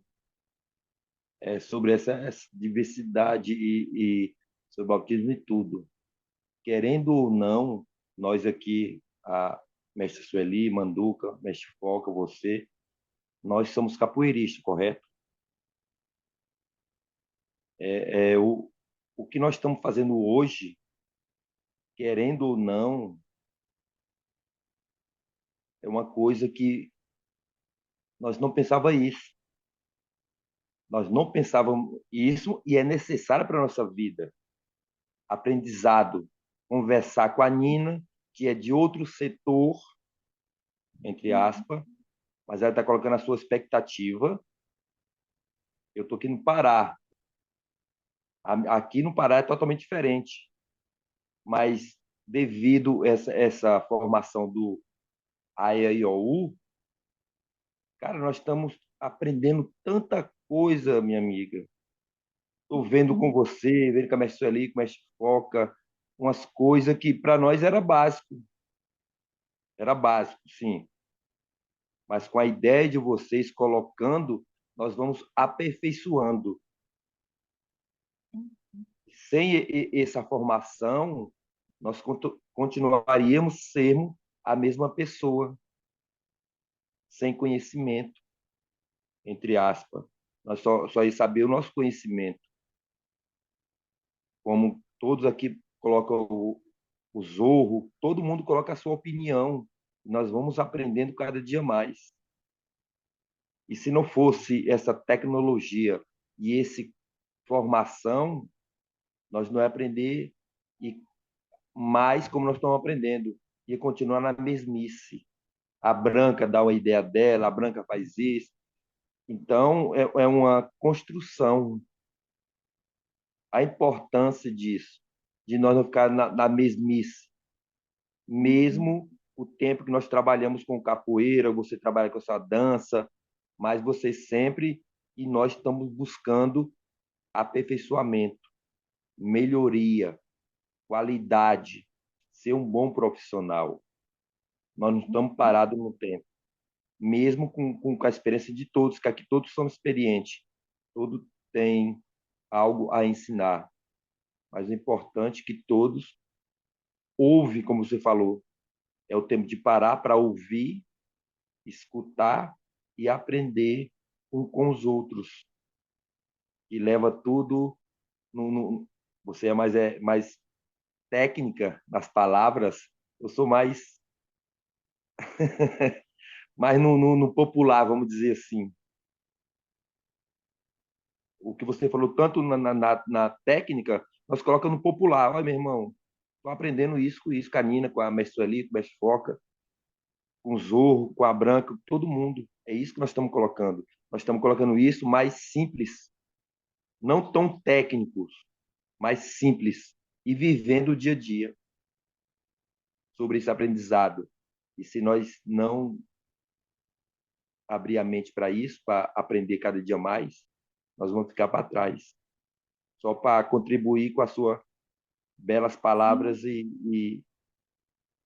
sobre essa diversidade e sobre o autismo e tudo. Querendo ou não, nós aqui, a mestre Sueli, Manduca, mestre Foca, você, nós somos capoeiristas, correto? O que nós estamos fazendo hoje, querendo ou não, é uma coisa que nós não pensávamos isso. Nós não pensávamos isso e é necessário para a nossa vida. Aprendizado. Conversar com a Nina, que é de outro setor, entre aspas, mas ela está colocando a sua expectativa. Eu estou aqui no Pará. Aqui no Pará é totalmente diferente, mas devido a essa formação do AEIOU, cara, nós estamos aprendendo tanta coisa, minha amiga. Estou vendo com você, vendo com a mestre Sueli, com a mestre Foca, umas coisas que para nós era básico, sim. Mas com a ideia de vocês colocando, nós vamos aperfeiçoando. Sem essa formação, nós continuaríamos sermos a mesma pessoa, sem conhecimento, entre aspas. Nós só ia saber o nosso conhecimento. Como todos aqui colocam o Zorro, todo mundo coloca a sua opinião. Nós vamos aprendendo cada dia mais. E se não fosse essa tecnologia e essa formação, nós não ia aprender e mais como nós estamos aprendendo, ia continuar na mesmice. A Branca dá uma ideia dela, a Branca faz isso. Então, é uma construção. A importância disso, de nós não ficar na mesmice, mesmo o tempo que nós trabalhamos com capoeira, você trabalha com a sua dança, mas você sempre, e nós estamos buscando aperfeiçoamento, melhoria, qualidade, ser um bom profissional. Nós não estamos parados no tempo, mesmo com a experiência de todos, que aqui todos são experientes, todos têm algo a ensinar, mas é importante que todos ouvem, como você falou, é o tempo de parar para ouvir, escutar e aprender com os outros, e leva tudo você é mais técnica nas palavras, eu sou mais mais no popular, vamos dizer assim. O que você falou tanto na técnica, nós colocamos no popular. Olha, meu irmão, estou aprendendo isso com a Nina, com a mestre ali, com a mestre Foca, com o Zorro, com a Branca, todo mundo. É isso que nós estamos colocando. Nós estamos colocando isso mais simples, não tão técnicos, mais simples, e vivendo o dia a dia sobre esse aprendizado. E se nós não abrir a mente para isso, para aprender cada dia mais, nós vamos ficar para trás. Só para contribuir com as suas belas palavras e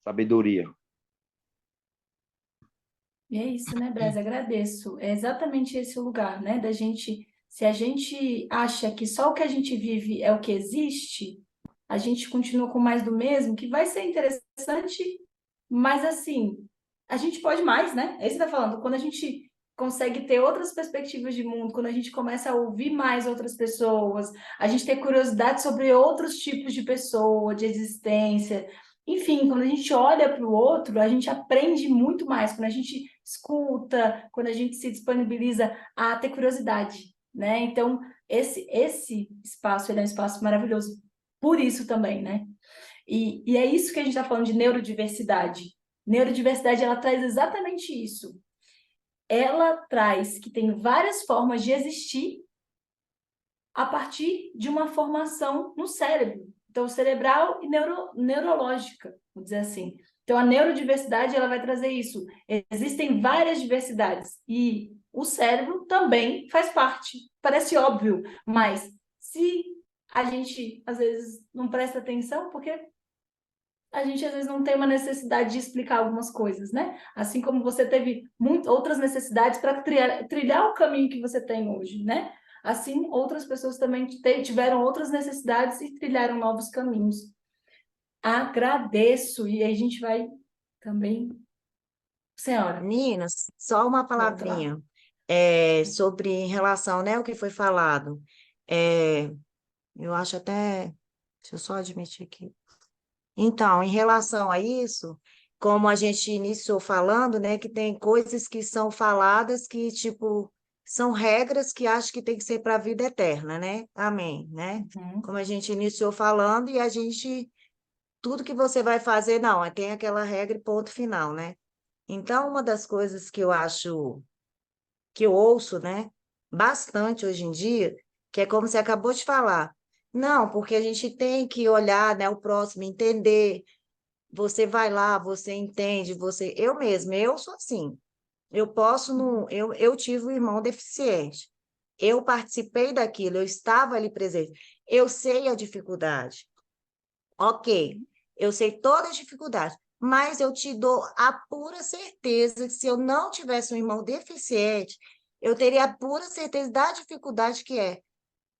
sabedoria. E é isso, né, Braz? Agradeço. É exatamente esse o lugar, né? Da gente, se a gente acha que só o que a gente vive é o que existe, a gente continua com mais do mesmo, que vai ser interessante, mas assim, a gente pode mais, né? É isso que você tá falando. Quando a gente consegue ter outras perspectivas de mundo, quando a gente começa a ouvir mais outras pessoas, a gente ter curiosidade sobre outros tipos de pessoa, de existência. Enfim, quando a gente olha para o outro, a gente aprende muito mais. Quando a gente escuta, quando a gente se disponibiliza a ter curiosidade, né? Então, esse espaço, ele é um espaço maravilhoso por isso também, né? E é isso que a gente está falando de neurodiversidade. Neurodiversidade, ela traz exatamente isso. Ela traz que tem várias formas de existir a partir de uma formação no cérebro. Então, cerebral e neurológica, vamos dizer assim. Então, a neurodiversidade, ela vai trazer isso. Existem várias diversidades e o cérebro também faz parte. Parece óbvio, mas se a gente, às vezes, não presta atenção, porque a gente às vezes não tem uma necessidade de explicar algumas coisas, né? Assim como você teve outras necessidades para trilhar o caminho que você tem hoje, né? Assim, outras pessoas também tiveram outras necessidades e trilharam novos caminhos. Agradeço, e aí a gente vai também. Senhora. Meninas, só uma palavrinha sobre em relação, né, o que foi falado. Eu acho até. Deixa eu só admitir aqui. Então, em relação a isso, como a gente iniciou falando, né, que tem coisas que são faladas que, tipo, são regras que acho que tem que ser para a vida eterna, né? Amém, né? Uhum. Como a gente iniciou falando, e a gente, tudo que você vai fazer, não, tem aquela regra e ponto final, né? Então, uma das coisas que eu acho, que eu ouço, né, bastante hoje em dia, que é como você acabou de falar. Não, porque a gente tem que olhar, né, o próximo, entender. Você vai lá, você entende, você. Eu mesma, eu sou assim. Eu posso não. Eu tive um irmão deficiente. Eu participei daquilo, eu estava ali presente. Eu sei a dificuldade. Ok, eu sei toda a dificuldade, mas eu te dou a pura certeza que se eu não tivesse um irmão deficiente, eu teria a pura certeza da dificuldade que é.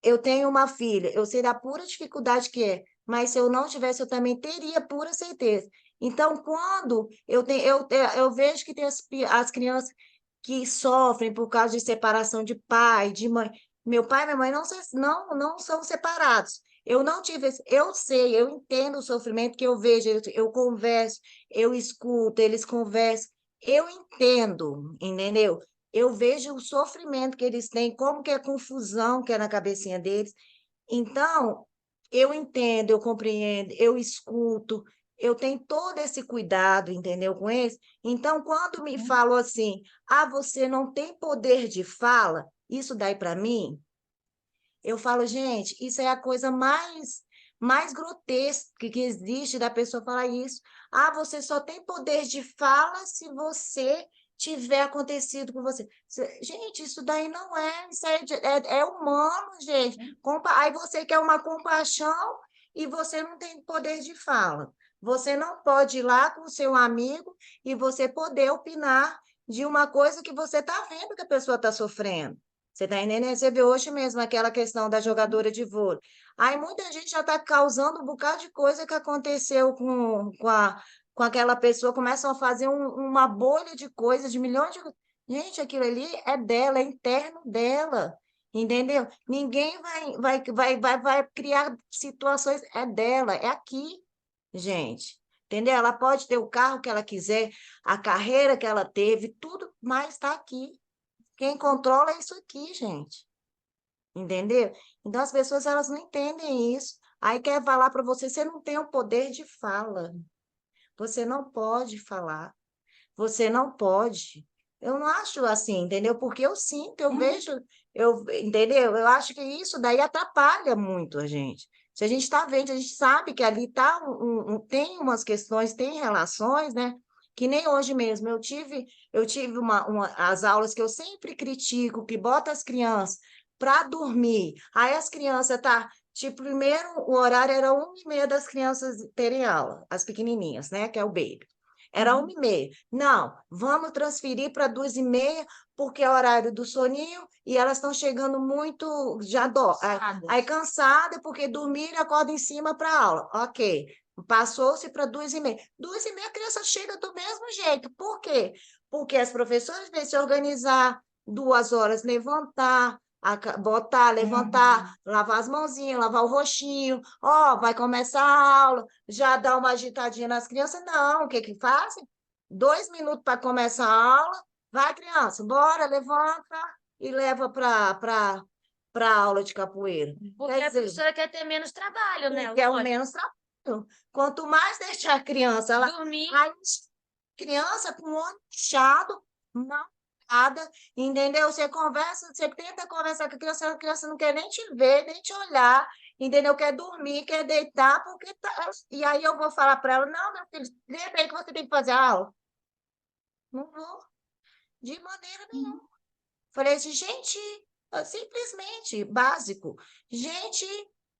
Eu tenho uma filha, eu sei da pura dificuldade que é, mas se eu não tivesse, eu também teria pura certeza. Então, quando eu vejo que tem as crianças que sofrem por causa de separação de pai, de mãe. Meu pai e minha mãe não são separados. Eu não tive eu sei, eu entendo o sofrimento que eu vejo, eu converso, eu escuto, eles conversam, eu entendo, entendeu? Eu vejo o sofrimento que eles têm, como que é a confusão que é na cabecinha deles. Então, eu entendo, eu compreendo, eu escuto, eu tenho todo esse cuidado, entendeu, com eles. Então, quando me falam assim, você não tem poder de fala, isso daí para mim, eu falo, gente, isso é a coisa mais grotesca que existe da pessoa falar isso. Você só tem poder de fala se você tiver acontecido com você. Gente, isso daí não é, isso é humano, gente. Aí você quer uma compaixão e você não tem poder de fala. Você não pode ir lá com o seu amigo e você poder opinar de uma coisa que você está vendo que a pessoa está sofrendo. Você está entendendo? Você vê hoje mesmo aquela questão da jogadora de vôlei. Aí muita gente já está causando um bocado de coisa que aconteceu com aquela pessoa, começam a fazer uma bolha de coisas, de milhões de. Gente, aquilo ali é dela, é interno dela. Entendeu? Ninguém vai criar situações, é dela, é aqui, gente. Entendeu? Ela pode ter o carro que ela quiser, a carreira que ela teve, tudo, mas está aqui. Quem controla é isso aqui, gente. Entendeu? Então as pessoas elas não entendem isso. Aí quer falar para você, você não tem o poder de fala. Você não pode falar. Você não pode. Eu não acho assim, entendeu? Porque eu sinto, eu vejo, entendeu? Eu acho que isso daí atrapalha muito a gente. Se a gente está vendo, a gente sabe que ali tá tem umas questões, tem relações, né? Que nem hoje mesmo. Eu tive as aulas que eu sempre critico, que bota as crianças para dormir. Aí as crianças tipo, primeiro o horário era 1h30 das crianças terem aula, as pequenininhas, né? Que é o baby. Era 1h30. Não, vamos transferir para 2h30, porque é o horário do soninho e elas estão chegando muito aí cansada, porque dormiram e acordam em cima para a aula. Ok, passou-se para 2h30. 2h30 a criança chega do mesmo jeito. Por quê? Porque as professoras vêm se organizar, 2 horas levantar, botar, levantar, lavar as mãozinhas, lavar o roxinho, vai começar a aula, já dá uma agitadinha nas crianças. Não, o que que fazem? 2 minutos para começar a aula, vai criança, bora, levanta e leva para aula de capoeira. Porque Quer a dizer, professora quer ter menos trabalho, né? quer o Lógico. menos trabalho. Quanto mais deixar a criança lá, Dormir. aí, criança com o olho inchado, mal nada, entendeu? Você conversa, você tenta conversar com a criança não quer nem te ver, nem te olhar, entendeu? Quer dormir, quer deitar, porque tá. E aí eu vou falar para ela, não, meu filho, lembra aí que você tem que fazer a aula. Não vou, de maneira nenhuma. Falei assim, gente, simplesmente básico. Gente,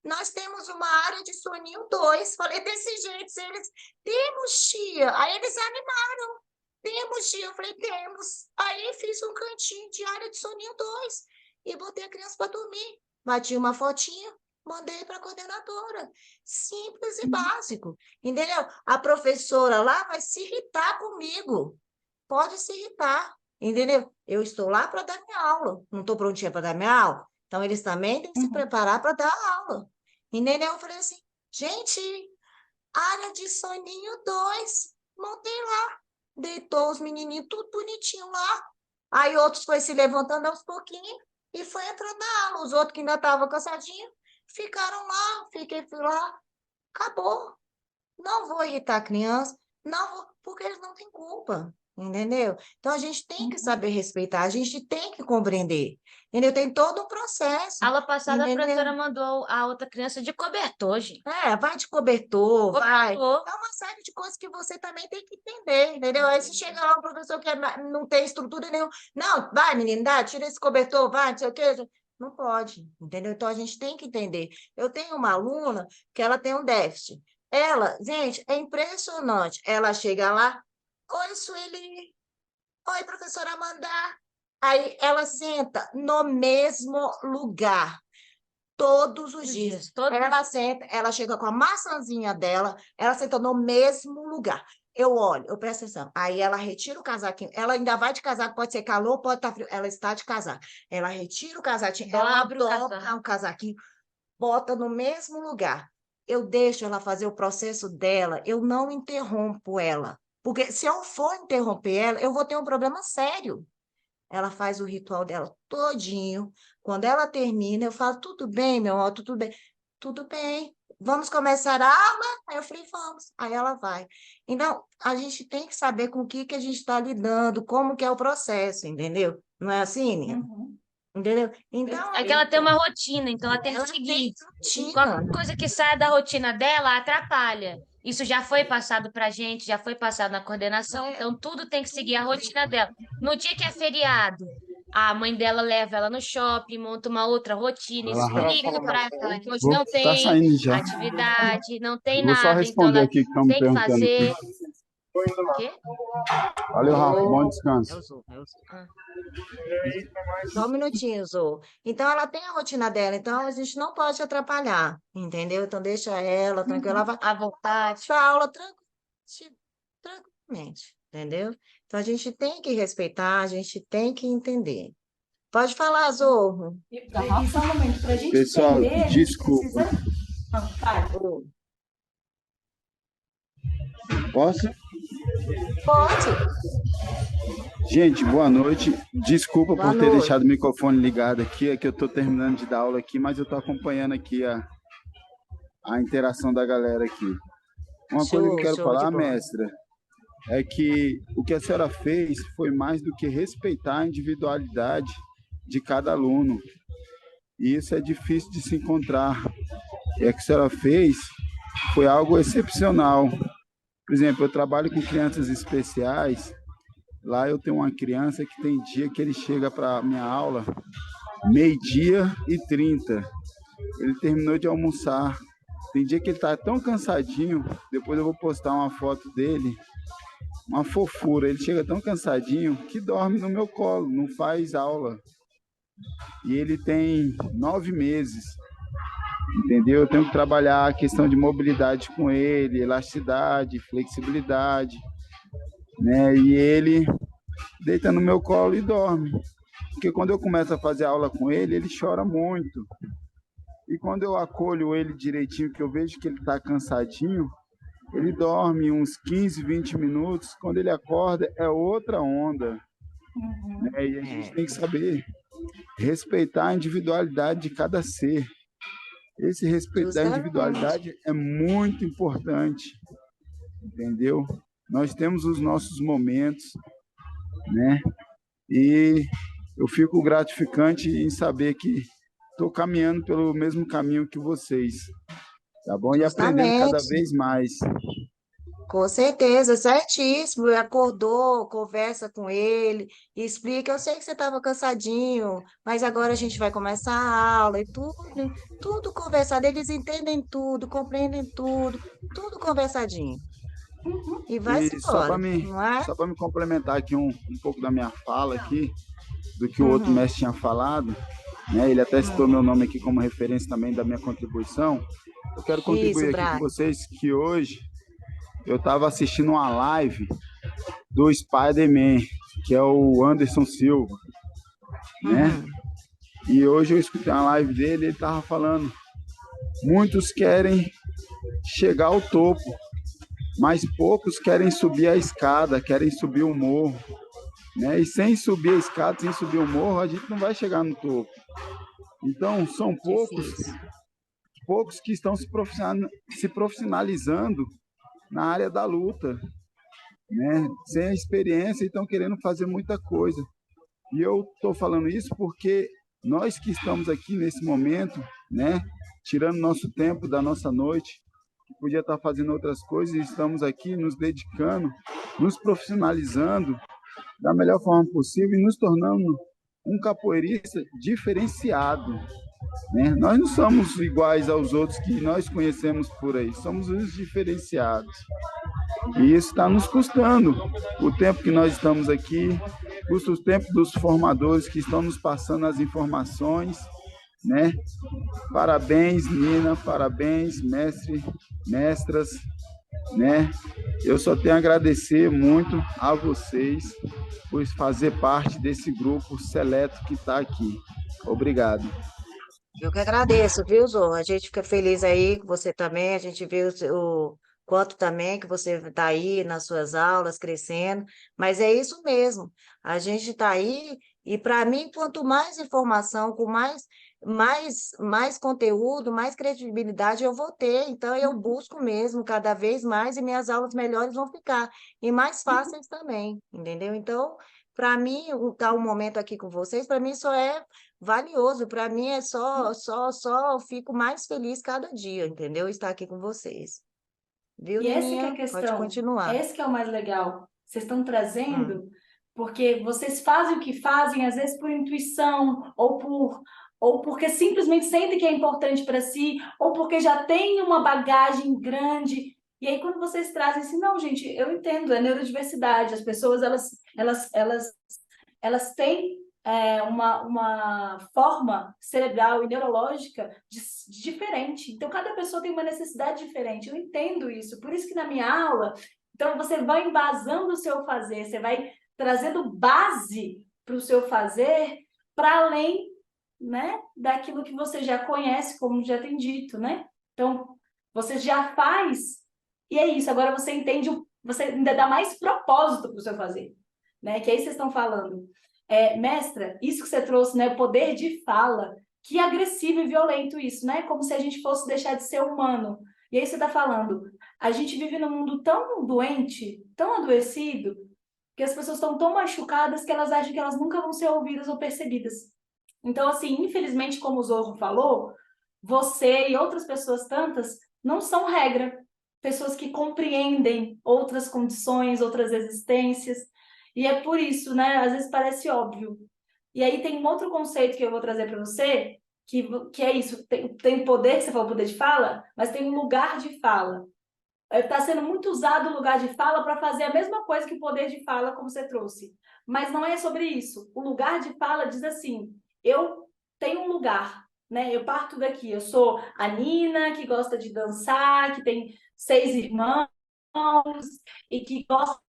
nós temos uma área de soninho 2. Falei desse jeito, se eles temos, tia. Aí eles animaram. Temos, tia. Eu falei, temos. Aí fiz um cantinho de área de soninho 2 e botei a criança para dormir. Bati uma fotinha, mandei para a coordenadora. Simples e básico. Entendeu? A professora lá vai se irritar comigo. Pode se irritar. Entendeu? Eu estou lá para dar minha aula. Não estou prontinha para dar minha aula? Então, eles também têm que se preparar para dar aula. Entendeu? Eu falei assim, gente, área de soninho 2, montei lá. Deitou os menininhos tudo bonitinho lá. Aí outros foi se levantando aos pouquinhos e foi entrando na aula. Os outros que ainda estavam cansadinhos ficaram lá, fui lá. Acabou. Não vou irritar a criança, não vou, porque eles não têm culpa, entendeu? Então, a gente tem que saber respeitar, a gente tem que compreender, entendeu? Tem todo um processo, Aula passada, a entendeu? professora mandou a outra criança de cobertor, gente. Vai de cobertor, vai. Cobertor. É uma série de coisas que você também tem que entender, entendeu? Aí se chega lá um professor que não tem estrutura nenhuma, não, vai, menino, tira esse cobertor, vai, não sei o quê. Não pode, entendeu? Então, a gente tem que entender. Eu tenho uma aluna que ela tem um déficit. Ela, gente, é impressionante. Ela chega lá, oi, Sueli, oi, professora Amanda. Aí ela senta no mesmo lugar, todos os dias. Ela senta, ela chega com a maçãzinha dela, ela senta no mesmo lugar. Eu olho, eu presto atenção. Aí ela retira o casaquinho, ela ainda vai de casaco, pode ser calor, pode estar frio. Ela está de casaco. Ela retira o casaquinho, ela Dobra o dobra o casaquinho, bota no mesmo lugar. Eu deixo ela fazer o processo dela, eu não interrompo ela. Porque se eu for interromper ela, eu vou ter um problema sério. Ela faz o ritual dela todinho. Quando ela termina, eu falo, tudo bem, meu amor, tudo bem. Tudo bem, vamos começar a aula? Aí eu falei, vamos. Aí ela vai. Então, a gente tem que saber com o que a gente está lidando, como que é o processo, entendeu? Não é assim, Nina? Entendeu? Então, É que ela tem uma rotina, então ela tem que ela seguir. tem rotina. Qualquer coisa que saia da rotina dela atrapalha. Isso já foi passado pra gente, já foi passado na coordenação, então tudo tem que seguir a rotina dela. No dia que é feriado, a mãe dela leva ela no shopping, monta uma outra rotina, Vai lá, explica pra ela que hoje Vou, não tá tem saindo já. atividade, não tem Vou só nada, então responder ela aqui que estão me tem que perguntando fazer. aqui. O quê? Valeu, Rafa. Bom É descanso. o Zou, é o Zou. Só um minutinho, Zou. Então, ela tem a rotina dela, então a gente não pode atrapalhar, entendeu? Então, deixa ela tranquila, ela vai À vontade. para aula tranquilamente, entendeu? Então, a gente tem que respeitar, a gente tem que entender. Pode falar, Zorro. E só um momento, para a gente Pessoal, entender, a gente desculpa. precisa... Não, fala. Posso? Pode. Gente, boa noite. Desculpa Boa por ter noite. deixado o microfone ligado aqui, é que eu estou terminando de dar aula aqui, mas eu estou acompanhando aqui a interação da galera aqui. Uma coisa que eu quero Show de falar, bola. mestra, é que o que a senhora fez foi mais do que respeitar a individualidade de cada aluno. E isso é difícil de se encontrar. E o que a senhora fez foi algo excepcional. Por exemplo, eu trabalho com crianças especiais. Lá eu tenho uma criança que tem dia que ele chega para a minha aula 12h30. Ele terminou de almoçar. Tem dia que ele está tão cansadinho, depois eu vou postar uma foto dele, uma fofura. Ele chega tão cansadinho que dorme no meu colo, não faz aula. E ele tem 9 meses, entendeu? Eu tenho que trabalhar a questão de mobilidade com ele, elasticidade, flexibilidade, né? E ele deita no meu colo e dorme. Porque quando eu começo a fazer aula com ele, ele chora muito. E quando eu acolho ele direitinho, que eu vejo que ele está cansadinho, ele dorme uns 15, 20 minutos. Quando ele acorda, é outra onda. Né? E a gente tem que saber respeitar a individualidade de cada ser. Esse respeito da individualidade é muito importante, entendeu? Nós temos os nossos momentos, né? E eu fico gratificante em saber que estou caminhando pelo mesmo caminho que vocês, tá bom? E aprendendo cada Justamente. vez mais. Com certeza, certíssimo. Acordou, conversa com ele, explica. Eu sei que você estava cansadinho, mas agora a gente vai começar a aula e tudo conversado. Eles entendem tudo, compreendem tudo conversadinho. E vai-se E só embora, não é? para me complementar aqui um pouco da minha fala aqui, do que o outro mestre tinha falado, né? Ele até citou meu nome aqui como referência também da minha contribuição. Eu quero contribuir aqui com vocês que hoje eu estava assistindo uma live do Spider-Man, que é o Anderson Silva, né? E hoje eu escutei uma live dele, ele estava falando, muitos querem chegar ao topo, mas poucos querem subir a escada, querem subir o morro, né? E sem subir a escada, sem subir o morro, a gente não vai chegar no topo. Então, são poucos que estão se profissionalizando na área da luta, né? Sem a experiência e estão querendo fazer muita coisa. E eu estou falando isso porque nós que estamos aqui nesse momento, né? Tirando nosso tempo da nossa noite, que podia estar fazendo outras coisas, e estamos aqui nos dedicando, nos profissionalizando da melhor forma possível e nos tornando um capoeirista diferenciado, né? Nós não somos iguais aos outros que nós conhecemos por aí, somos os diferenciados. E isso está nos custando o tempo que nós estamos aqui, custa o tempo dos formadores que estão nos passando as informações, né? Parabéns, Nina, parabéns, mestre, mestras, né? Eu só tenho a agradecer muito a vocês por fazer parte desse grupo seleto que está aqui. Obrigado. Eu que agradeço, viu, Zorro? A gente fica feliz aí com você também, a gente vê o quanto também que você está aí nas suas aulas, crescendo, mas é isso mesmo, a gente está aí, e para mim, quanto mais informação, com mais conteúdo, mais credibilidade eu vou ter, então eu busco mesmo cada vez mais, e minhas aulas melhores vão ficar, e mais fáceis também, entendeu? Então, para mim, estar um momento aqui com vocês, para mim só é valioso, para mim é só fico mais feliz cada dia, entendeu? Estar aqui com vocês. Viu, E essa que é a Nininha? Pode questão, continuar. esse que é o mais legal. Vocês estão Hum. trazendo, porque vocês fazem o que fazem, às vezes por intuição, ou porque simplesmente sentem que é importante para si, ou porque já tem uma bagagem grande. E aí, quando vocês trazem assim, não, gente, eu entendo, é neurodiversidade, as pessoas, elas têm uma forma cerebral e neurológica diferente. Então, cada pessoa tem uma necessidade diferente. Eu entendo isso. Por isso que na minha aula, então, você vai embasando o seu fazer, você vai trazendo base para o seu fazer, para além, né, daquilo que você já conhece, como já tem dito, né? Então, você já faz, e é isso. Agora você entende, você ainda dá mais propósito para o seu fazer, né? Que aí vocês estão falando. Mestra, isso que você trouxe, né? O poder de fala. Que agressivo e violento isso, né? Como se a gente fosse deixar de ser humano. E aí você está falando, a gente vive num mundo tão doente, tão adoecido, que as pessoas estão tão machucadas que elas acham que elas nunca vão ser ouvidas ou percebidas. Então, assim, infelizmente, como o Zorro falou, você e outras pessoas tantas não são regra. Pessoas que compreendem outras condições, outras existências. E é por isso, né? Às vezes parece óbvio. E aí tem um outro conceito que eu vou trazer para você, que é isso, tem poder, que você falou, poder de fala, mas tem um lugar de fala. Está sendo muito usado o lugar de fala para fazer a mesma coisa que o poder de fala, como você trouxe. Mas não é sobre isso. O lugar de fala diz assim, eu tenho um lugar, né? Eu parto daqui, eu sou a Nina, que gosta de dançar, que tem 6 irmãos e que gosta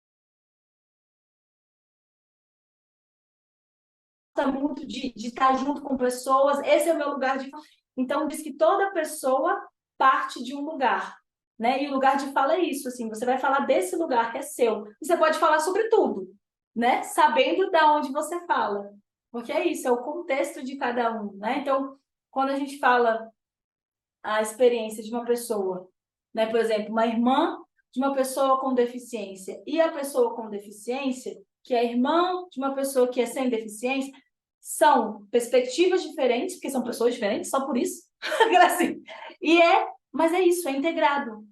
muito de estar junto com pessoas, esse é o meu lugar de fala. Então, diz que toda pessoa parte de um lugar, né? E o lugar de fala é isso, assim, você vai falar desse lugar que é seu. E você pode falar sobre tudo, né? Sabendo de onde você fala. Porque é isso, é o contexto de cada um, né? Então, quando a gente fala a experiência de uma pessoa, né? Por exemplo, uma irmã de uma pessoa com deficiência e a pessoa com deficiência, que é irmã de uma pessoa que é sem deficiência, são perspectivas diferentes, porque são pessoas diferentes, só por isso. Assim. Mas é isso, é integrado.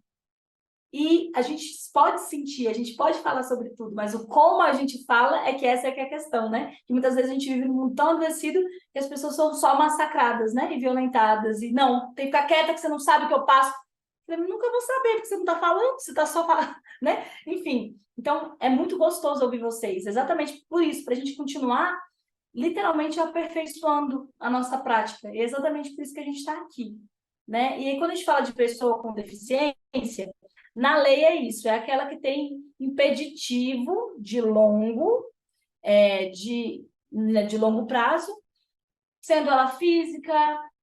E a gente pode sentir, a gente pode falar sobre tudo, mas o como a gente fala é que essa é que é a questão, né? Que muitas vezes a gente vive num mundo tão adoecido que as pessoas são só massacradas, né? E violentadas. E não, tem que ficar quieta que você não sabe o que eu passo. Eu nunca vou saber, porque você não está falando, você está só falando, né? Enfim, então é muito gostoso ouvir vocês, exatamente por isso, para a gente continuar literalmente aperfeiçoando a nossa prática. E é exatamente por isso que a gente está aqui, né? E aí, quando a gente fala de pessoa com deficiência, na lei é isso, é aquela que tem impeditivo de longo prazo, sendo ela física,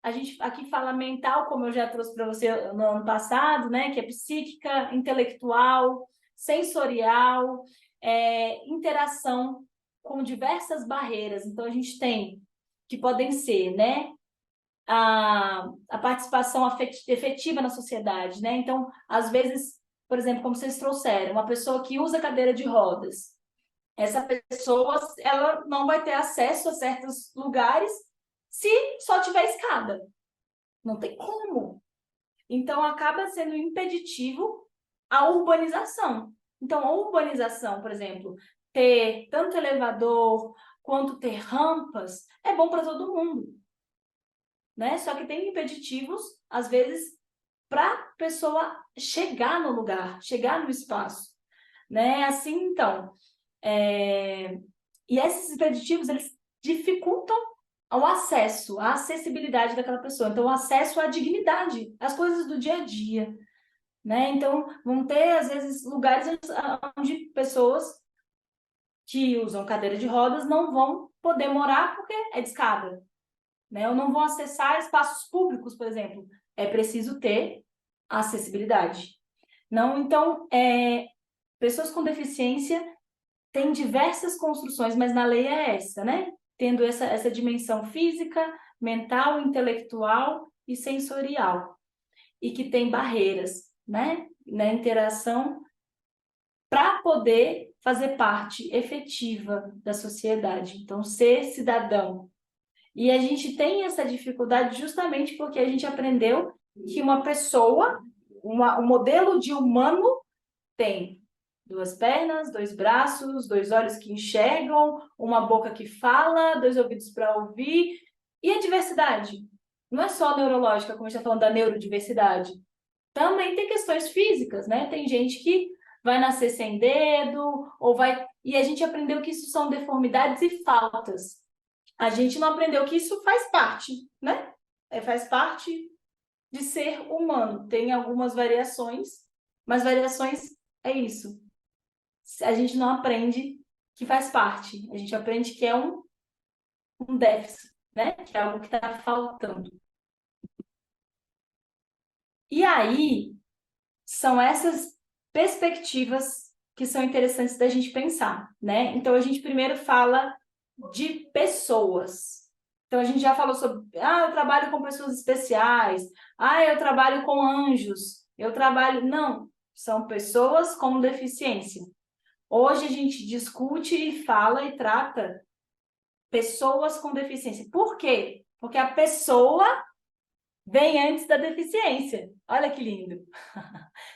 a gente aqui fala mental, como eu já trouxe para você no ano passado, né? Que é psíquica, intelectual, sensorial, interação com diversas barreiras. Então, a gente tem que podem ser, né? A participação efetiva na sociedade, né? Então, às vezes, por exemplo, como vocês trouxeram, uma pessoa que usa cadeira de rodas, essa pessoa ela não vai ter acesso a certos lugares se só tiver escada. Não tem como. Então, acaba sendo impeditivo a urbanização. Então, a urbanização, por exemplo, ter tanto elevador quanto ter rampas, é bom para todo mundo, né? Só que tem impeditivos, às vezes, para a pessoa chegar no lugar, chegar no espaço, né? Assim, então, e esses impeditivos, eles dificultam o acesso, a acessibilidade daquela pessoa. Então, o acesso à dignidade, às coisas do dia a dia, né? Então, vão ter, às vezes, lugares onde pessoas que usam cadeira de rodas não vão poder morar porque é de escada, né? Ou não vão acessar espaços públicos, por exemplo. É preciso ter acessibilidade. Não, então, pessoas com deficiência têm diversas construções, mas na lei é essa, né? Tendo essa dimensão física, mental, intelectual e sensorial. E que tem barreiras, né? Na interação para poder fazer parte efetiva da sociedade. Então, ser cidadão. E a gente tem essa dificuldade justamente porque a gente aprendeu que uma pessoa, um modelo de humano tem 2 pernas, 2 braços, 2 olhos que enxergam, uma boca que fala, 2 ouvidos para ouvir. E a diversidade? Não é só neurológica, como a gente está falando da neurodiversidade. Também tem questões físicas, né? Tem gente que vai nascer sem dedo, ou vai. E a gente aprendeu que isso são deformidades e faltas. A gente não aprendeu que isso faz parte, né? Faz parte de ser humano. Tem algumas variações, mas variações é isso. A gente não aprende que faz parte. A gente aprende que é um déficit, né? Que é algo que está faltando. E aí, são essas perspectivas que são interessantes da gente pensar, né? Então, a gente primeiro fala de pessoas. Então, a gente já falou sobre, eu trabalho com pessoas especiais, eu trabalho com anjos, eu trabalho... Não, são pessoas com deficiência. Hoje a gente discute e fala e trata pessoas com deficiência. Por quê? Porque a pessoa vem antes da deficiência. Olha que lindo.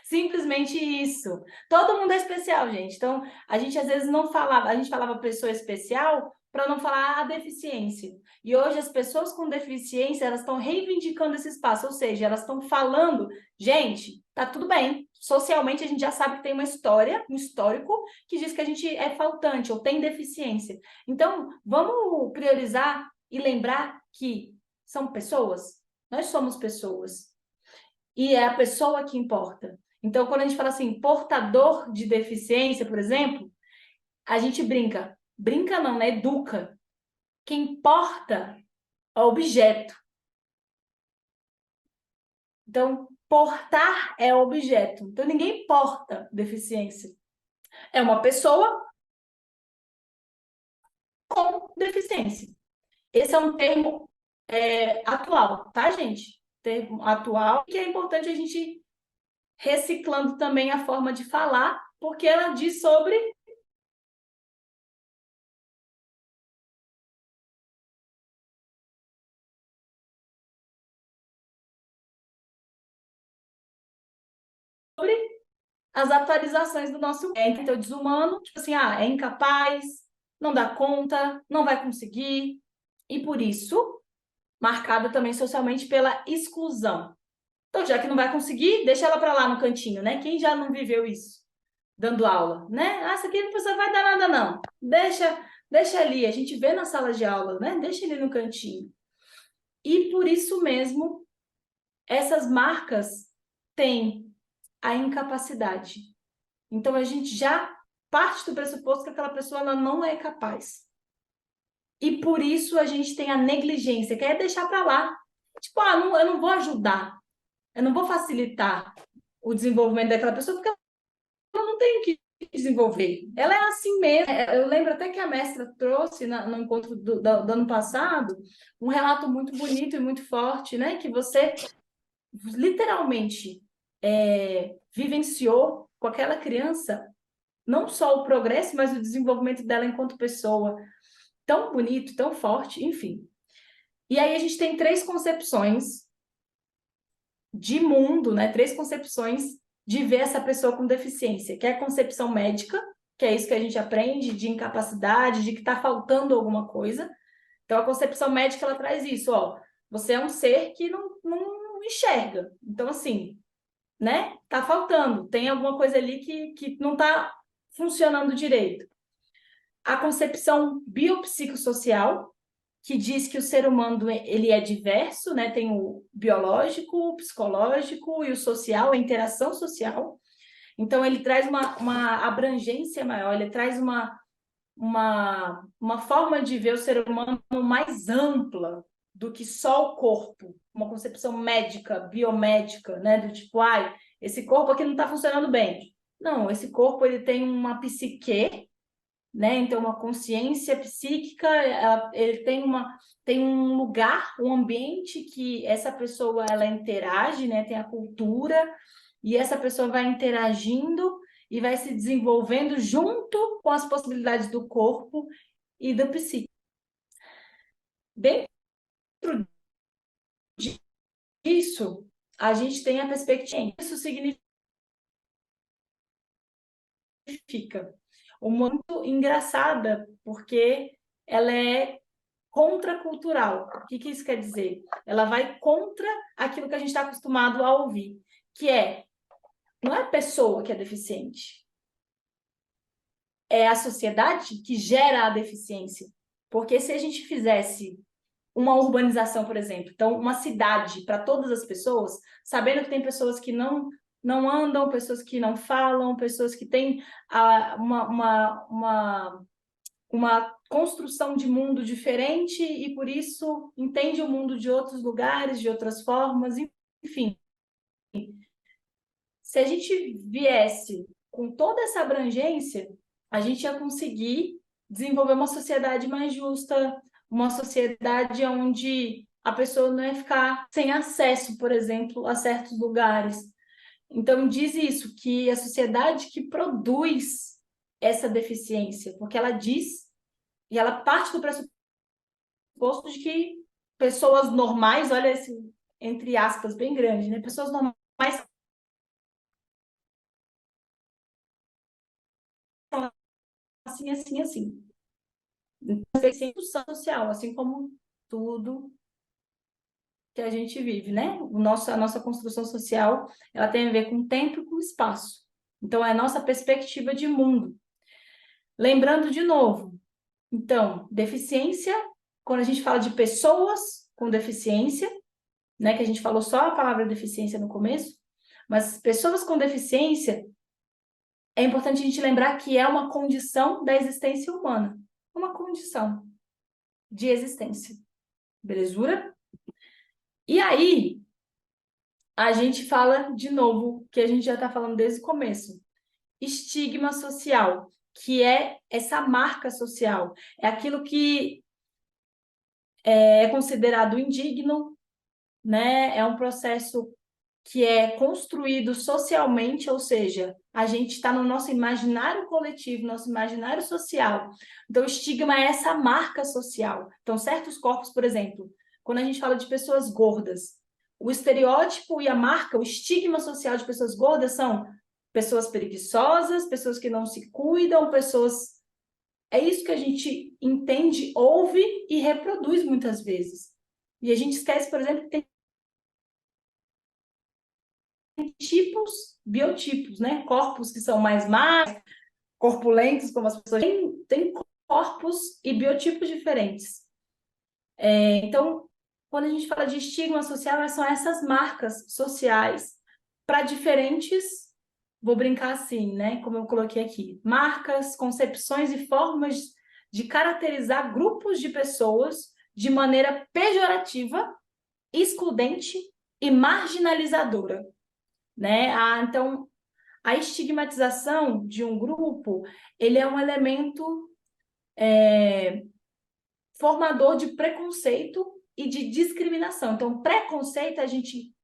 Simplesmente isso. Todo mundo é especial, gente. Então, a gente às vezes não falava, a gente falava pessoa especial para não falar a deficiência. E hoje as pessoas com deficiência, elas estão reivindicando esse espaço, ou seja, elas estão falando, gente, tá tudo bem. Socialmente a gente já sabe que tem uma história, um histórico que diz que a gente é faltante ou tem deficiência. Então, vamos priorizar e lembrar que são pessoas. Nós somos pessoas. E é a pessoa que importa. Então, quando a gente fala assim, portador de deficiência, por exemplo, a gente brinca. Brinca não, né? Educa. Quem importa é o objeto. Então, portar é objeto. Então, ninguém porta deficiência. É uma pessoa com deficiência. Esse é um termo atual, tá, gente? Termo atual, que é importante a gente reciclando também a forma de falar, porque ela diz sobre as atualizações do nosso então desumano, tipo assim, é incapaz, não dá conta, não vai conseguir, e por isso, marcada também socialmente pela exclusão. Então, já que não vai conseguir, deixa ela para lá no cantinho, né? Quem já não viveu isso? Dando aula, né? Essa aqui não vai dar nada, não. Deixa ali, a gente vê na sala de aula, né? Deixa ele no cantinho. E por isso mesmo, essas marcas têm a incapacidade. Então, a gente já parte do pressuposto que aquela pessoa ela não é capaz. e por isso a gente tem a negligência, que é deixar para lá. Tipo, eu não vou ajudar, eu não vou facilitar o desenvolvimento daquela pessoa, porque ela não tem o que desenvolver. Ela é assim mesmo. Eu lembro até que a mestra trouxe no encontro do ano passado um relato muito bonito e muito forte, né? Que você literalmente vivenciou com aquela criança não só o progresso, mas o desenvolvimento dela enquanto pessoa. Tão bonito, tão forte, enfim. E aí a gente tem 3 concepções de mundo, né? 3 concepções de ver essa pessoa com deficiência, que é a concepção médica, que é isso que a gente aprende, de incapacidade, de que está faltando alguma coisa. Então, a concepção médica, ela traz isso, ó, você é um ser que não enxerga. Então, assim, né? Tá faltando, tem alguma coisa ali que não está funcionando direito. A concepção biopsicossocial, que diz que o ser humano ele é diverso, né? Tem o biológico, o psicológico e o social, a interação social. Então, ele traz uma abrangência maior, ele traz uma forma de ver o ser humano mais ampla do que só o corpo, uma concepção médica, biomédica, né? Do tipo, esse corpo aqui não está funcionando bem. Não, esse corpo ele tem uma psique, né? Então, uma consciência psíquica, ele tem um lugar, um ambiente que essa pessoa ela interage, né? Tem a cultura, e essa pessoa vai interagindo e vai se desenvolvendo junto com as possibilidades do corpo e do psíquico. Dentro disso, a gente tem a perspectiva. Isso significa muito engraçada, porque ela é contracultural. O que isso quer dizer? Ela vai contra aquilo que a gente está acostumado a ouvir, que não é a pessoa que é deficiente, é a sociedade que gera a deficiência. Porque se a gente fizesse uma urbanização, por exemplo, então uma cidade para todas as pessoas, sabendo que tem pessoas que não andam, pessoas que não falam, pessoas que têm uma construção de mundo diferente e por isso entende o mundo de outros lugares, de outras formas, enfim. Se a gente viesse com toda essa abrangência, a gente ia conseguir desenvolver uma sociedade mais justa, uma sociedade onde a pessoa não ia ficar sem acesso, por exemplo, a certos lugares. Então, diz isso, que a sociedade que produz essa deficiência, porque ela diz, e ela parte do pressuposto de que pessoas normais, olha esse, entre aspas, bem grande, né? Pessoas normais assim, assim, assim. Então, social, assim como tudo que a gente vive, né? A nossa construção social, ela tem a ver com tempo e com espaço. Então, é a nossa perspectiva de mundo. Lembrando de novo, então, deficiência, quando a gente fala de pessoas com deficiência, né, que a gente falou só a palavra deficiência no começo, mas pessoas com deficiência, é importante a gente lembrar que é uma condição da existência humana, uma condição de existência. Belezura? E aí, a gente fala de novo, que a gente já está falando desde o começo, estigma social, que é essa marca social, é aquilo que é considerado indigno, né? É um processo que é construído socialmente, ou seja, a gente está no nosso imaginário coletivo, nosso imaginário social. Então, o estigma é essa marca social. Então, certos corpos, por exemplo, quando a gente fala de pessoas gordas, o estereótipo e a marca, o estigma social de pessoas gordas são pessoas preguiçosas, pessoas que não se cuidam, pessoas... É isso que a gente entende, ouve e reproduz muitas vezes. E a gente esquece, por exemplo, que tem tipos, biotipos, né? Corpos que são mais magros, corpulentos, como as pessoas tem corpos e biotipos diferentes. Então, quando a gente fala de estigma social, são essas marcas sociais para diferentes, vou brincar assim, né? Como eu coloquei aqui, marcas, concepções e formas de caracterizar grupos de pessoas de maneira pejorativa, excludente e marginalizadora, né? Então, a estigmatização de um grupo, ele é um elemento formador de preconceito e de discriminação. Então, preconceito é a gente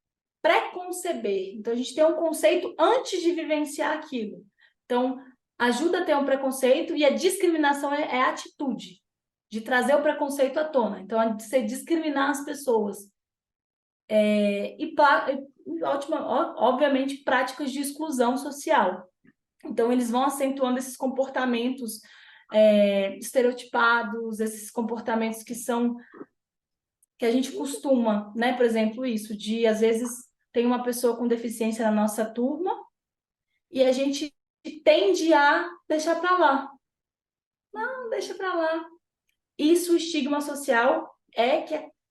preconceber. Então, a gente tem um conceito antes de vivenciar aquilo. Então, ajuda a ter um preconceito e a discriminação é a atitude de trazer o preconceito à tona. Então, é você discriminar as pessoas. Obviamente, práticas de exclusão social. Então, eles vão acentuando esses comportamentos estereotipados, esses comportamentos que a gente costuma, né? Por exemplo, isso de, às vezes, tem uma pessoa com deficiência na nossa turma e a gente tende a deixar para lá. Não, deixa para lá. Isso, o estigma social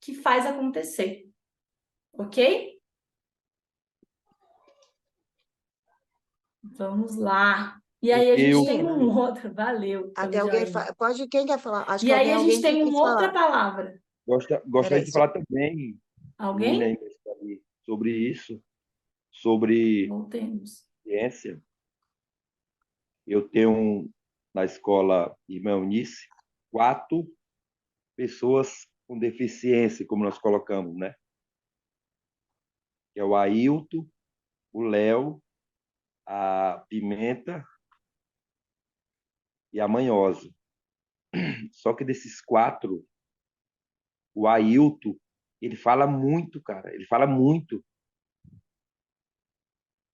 que faz acontecer. Ok? Vamos lá. E aí a gente tem um outro. Valeu Até pelo alguém joinha. pode, quem quer falar? Acho E que aí a alguém gente tem que uma quis outra falar. palavra. Gostaria Peraí, de falar também, menina, Alguém? sobre isso, sobre Voltemos. ciência. Eu tenho na escola Irmã Eunice 4 pessoas com deficiência, como nós colocamos, né? Que é o Ailton, o Léo, a Pimenta e a Manhosa. Só que desses 4, o Ailton, ele fala muito, cara. Ele fala muito.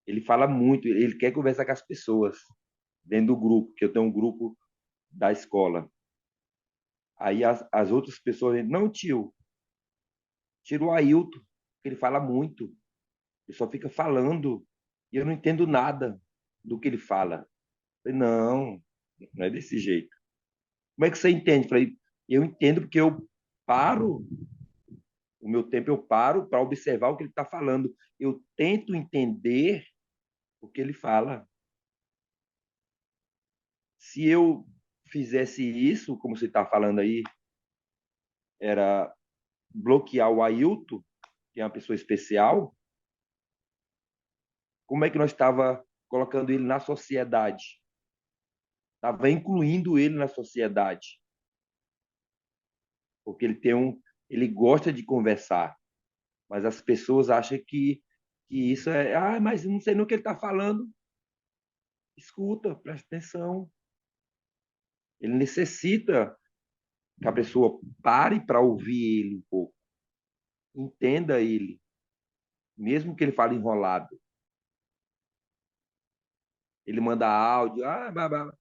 Ele fala muito. Ele quer conversar com as pessoas dentro do grupo, que eu tenho um grupo da escola. Aí as outras pessoas, não, tio, tira o Ailton, que ele fala muito. Ele só fica falando e eu não entendo nada do que ele fala. Eu falei, não, não é desse jeito. Como é que você entende? Eu falei, eu entendo porque eu paro, o meu tempo eu paro para observar o que ele está falando. Eu tento entender o que ele fala. Se eu fizesse isso, como você está falando aí, era bloquear o Ailton, que é uma pessoa especial, como é que nós estava colocando ele na sociedade? Estava incluindo ele na sociedade. Porque ele gosta de conversar, mas as pessoas acham que isso é, mas não sei no que ele está falando. Escuta, presta atenção. Ele necessita que a pessoa pare para ouvir ele um pouco, entenda ele, mesmo que ele fale enrolado. Ele manda áudio, blá, blá.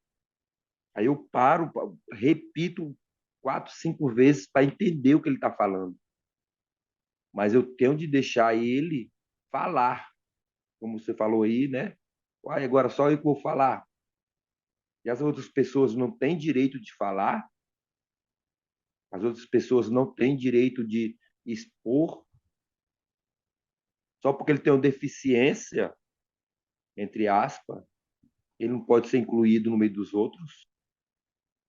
Aí eu paro, repito 4, 5 vezes para entender o que ele está falando. Mas eu tenho de deixar ele falar, como você falou aí, né? Agora só eu que vou falar. E as outras pessoas não têm direito de falar, as outras pessoas não têm direito de expor, só porque ele tem uma deficiência, entre aspas, ele não pode ser incluído no meio dos outros.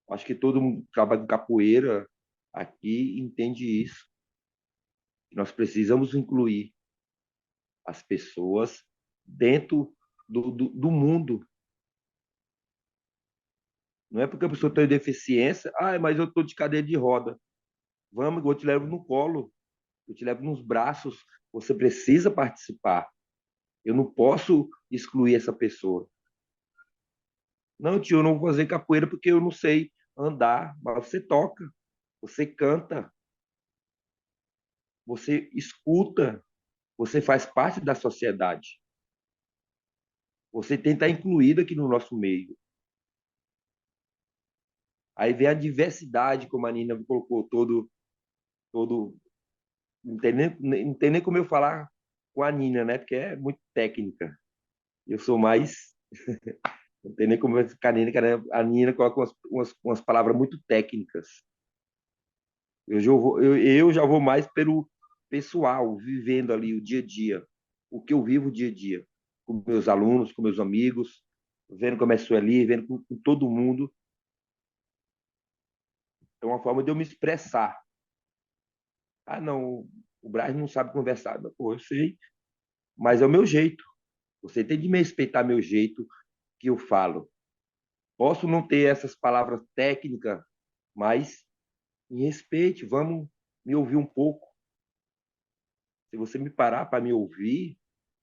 Acho que todo mundo que trabalha com capoeira aqui entende isso. Nós precisamos incluir as pessoas dentro do mundo. Não é porque a pessoa tem deficiência, mas eu estou de cadeira de roda. Vamos, eu te levo no colo, eu te levo nos braços. Você precisa participar. Eu não posso excluir essa pessoa. Não, tio, eu não vou fazer capoeira porque eu não sei andar. Mas você toca, você canta, você escuta, você faz parte da sociedade. Você tem que estar incluído aqui no nosso meio. Aí vem a diversidade, como a Nina colocou, todo. Não tem nem como eu falar com a Nina, né? Porque é muito técnica. Eu sou mais. Não tem nem como ficar a Nina coloca umas palavras muito técnicas. Eu já vou mais pelo pessoal, vivendo ali o dia a dia, o que eu vivo o dia a dia, com meus alunos, com meus amigos, vendo como é a Sueli, vendo com todo mundo. É uma forma de eu me expressar. Ah, não, o Braz não sabe conversar. Pô, eu sei, mas é o meu jeito. Você tem de me respeitar meu jeito que eu falo. Posso não ter essas palavras técnicas, mas me respeite, vamos me ouvir um pouco. Se você me parar para me ouvir,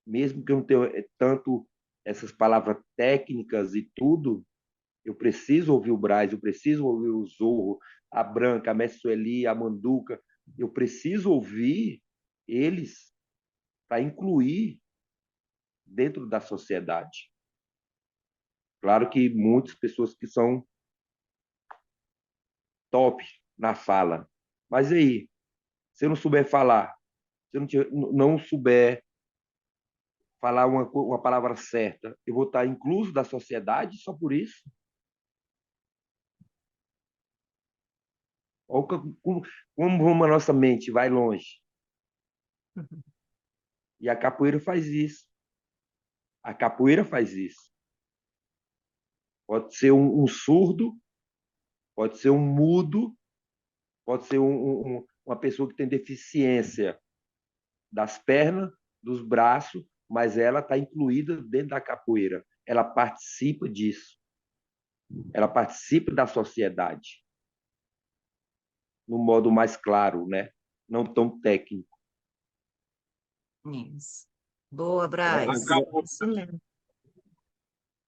mesmo que eu não tenha tanto essas palavras técnicas e tudo, eu preciso ouvir o Braz, eu preciso ouvir o Zorro, a Branca, a Mestre Sueli, a Manduca. Eu preciso ouvir eles para incluir dentro da sociedade. Claro que muitas pessoas que são top na fala, mas aí, se eu não souber falar, se eu não souber falar uma palavra certa, eu vou estar incluso da sociedade só por isso? Ou como a nossa mente vai longe? E a capoeira faz isso. A capoeira faz isso. Pode ser um surdo, pode ser um mudo, pode ser uma pessoa que tem deficiência das pernas, dos braços, mas ela está incluída dentro da capoeira. Ela participa disso. Ela participa da sociedade, no modo mais claro, né? Não tão técnico. Isso. Boa, É, Braz. capo- Isso mesmo.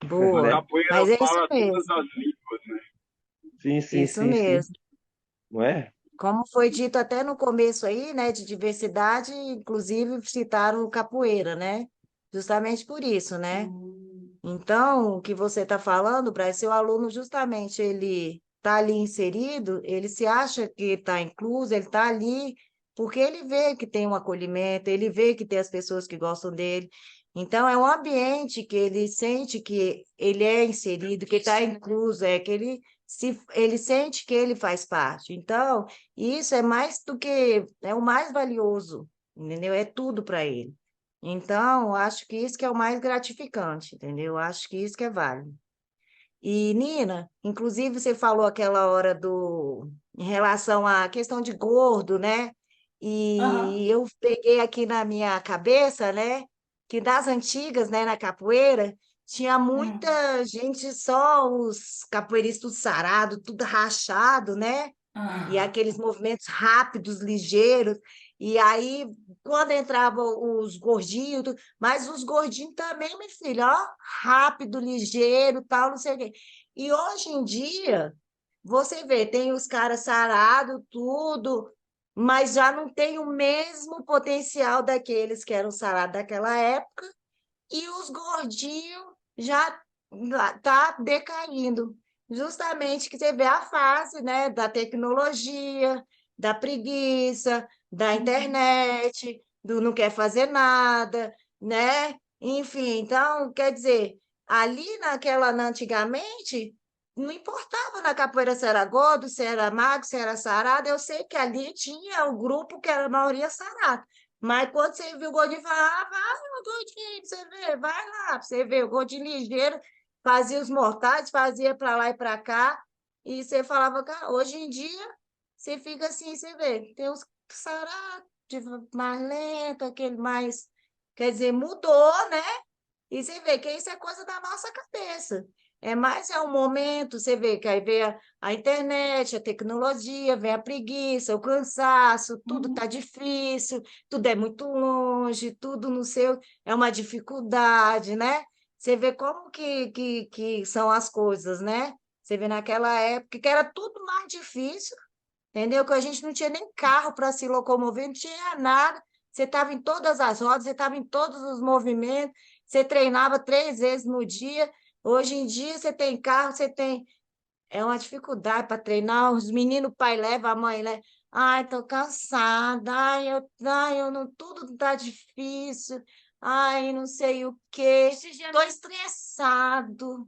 a Boa. né? capoeira Mas é isso fala todas mesmo. as línguas, né? Sim, sim, Isso sim, sim. mesmo. Não é? Como foi dito até no começo aí, né, de diversidade, inclusive citaram o capoeira, né? Justamente por isso, né? Então, o que você está falando, para seu aluno, justamente ele está ali inserido, ele se acha que está incluso, ele está ali porque ele vê que tem um acolhimento, ele vê que tem as pessoas que gostam dele. Então, é um ambiente que ele sente que ele é inserido, que está incluso, ele sente que ele faz parte. Então, isso é mais do que, é o mais valioso, entendeu? É tudo para ele. Então, acho que isso que é o mais gratificante, entendeu? Acho que isso que é válido. E, Nina, inclusive você falou aquela hora em relação à questão de gordo, né? Aham. E eu peguei aqui na minha cabeça, né, que das antigas, né, na capoeira, tinha Hum. muita gente, só os capoeiristas sarados, tudo rachado, né? E Ah. aqueles movimentos rápidos, ligeiros. E aí, quando entravam os gordinhos, mas os gordinhos também, meu filho, ó, rápido, ligeiro, tal, não sei o quê. E hoje em dia, você vê, tem os caras sarados, tudo, mas já não tem o mesmo potencial daqueles que eram sarados daquela época, e os gordinhos já tá decaindo. Justamente que você vê a fase, né, da tecnologia, da preguiça, da Uhum. internet, do não quer fazer nada, né? Enfim, então, quer dizer, ali antigamente, não importava na capoeira se era gordo, se era magro, se era sarado, eu sei que ali tinha o grupo que era a maioria sarado. Mas quando você viu o gordinho, falava, vai, o gordinho, pra você ver, vai lá, pra você ver, o gordinho ligeiro, fazia os mortais, fazia para lá e para cá, e você falava, cara, hoje em dia, você fica assim, você vê, tem uns sarados, mais lento, aquele mais, quer dizer, mudou, né? E você vê que isso é coisa da nossa cabeça. É mais é um momento, você vê que aí vem a internet, a tecnologia, vem a preguiça, o cansaço, tudo está Uhum. difícil, tudo é muito longe, tudo no seu é uma dificuldade, né? Você vê como que são as coisas, né? Você vê naquela época que era tudo mais difícil, entendeu? Que a gente não tinha nem carro para se locomover, não tinha nada. Você estava em todas as rodas, você estava em todos os movimentos, você treinava 3 vezes no dia. Hoje em dia você tem carro, você tem. É uma dificuldade para treinar. Os meninos, o pai leva, a mãe leva. Ai, tô cansada. Ai, eu não, tudo tá difícil. Ai, não sei o quê. Esses dias, Tô estressado.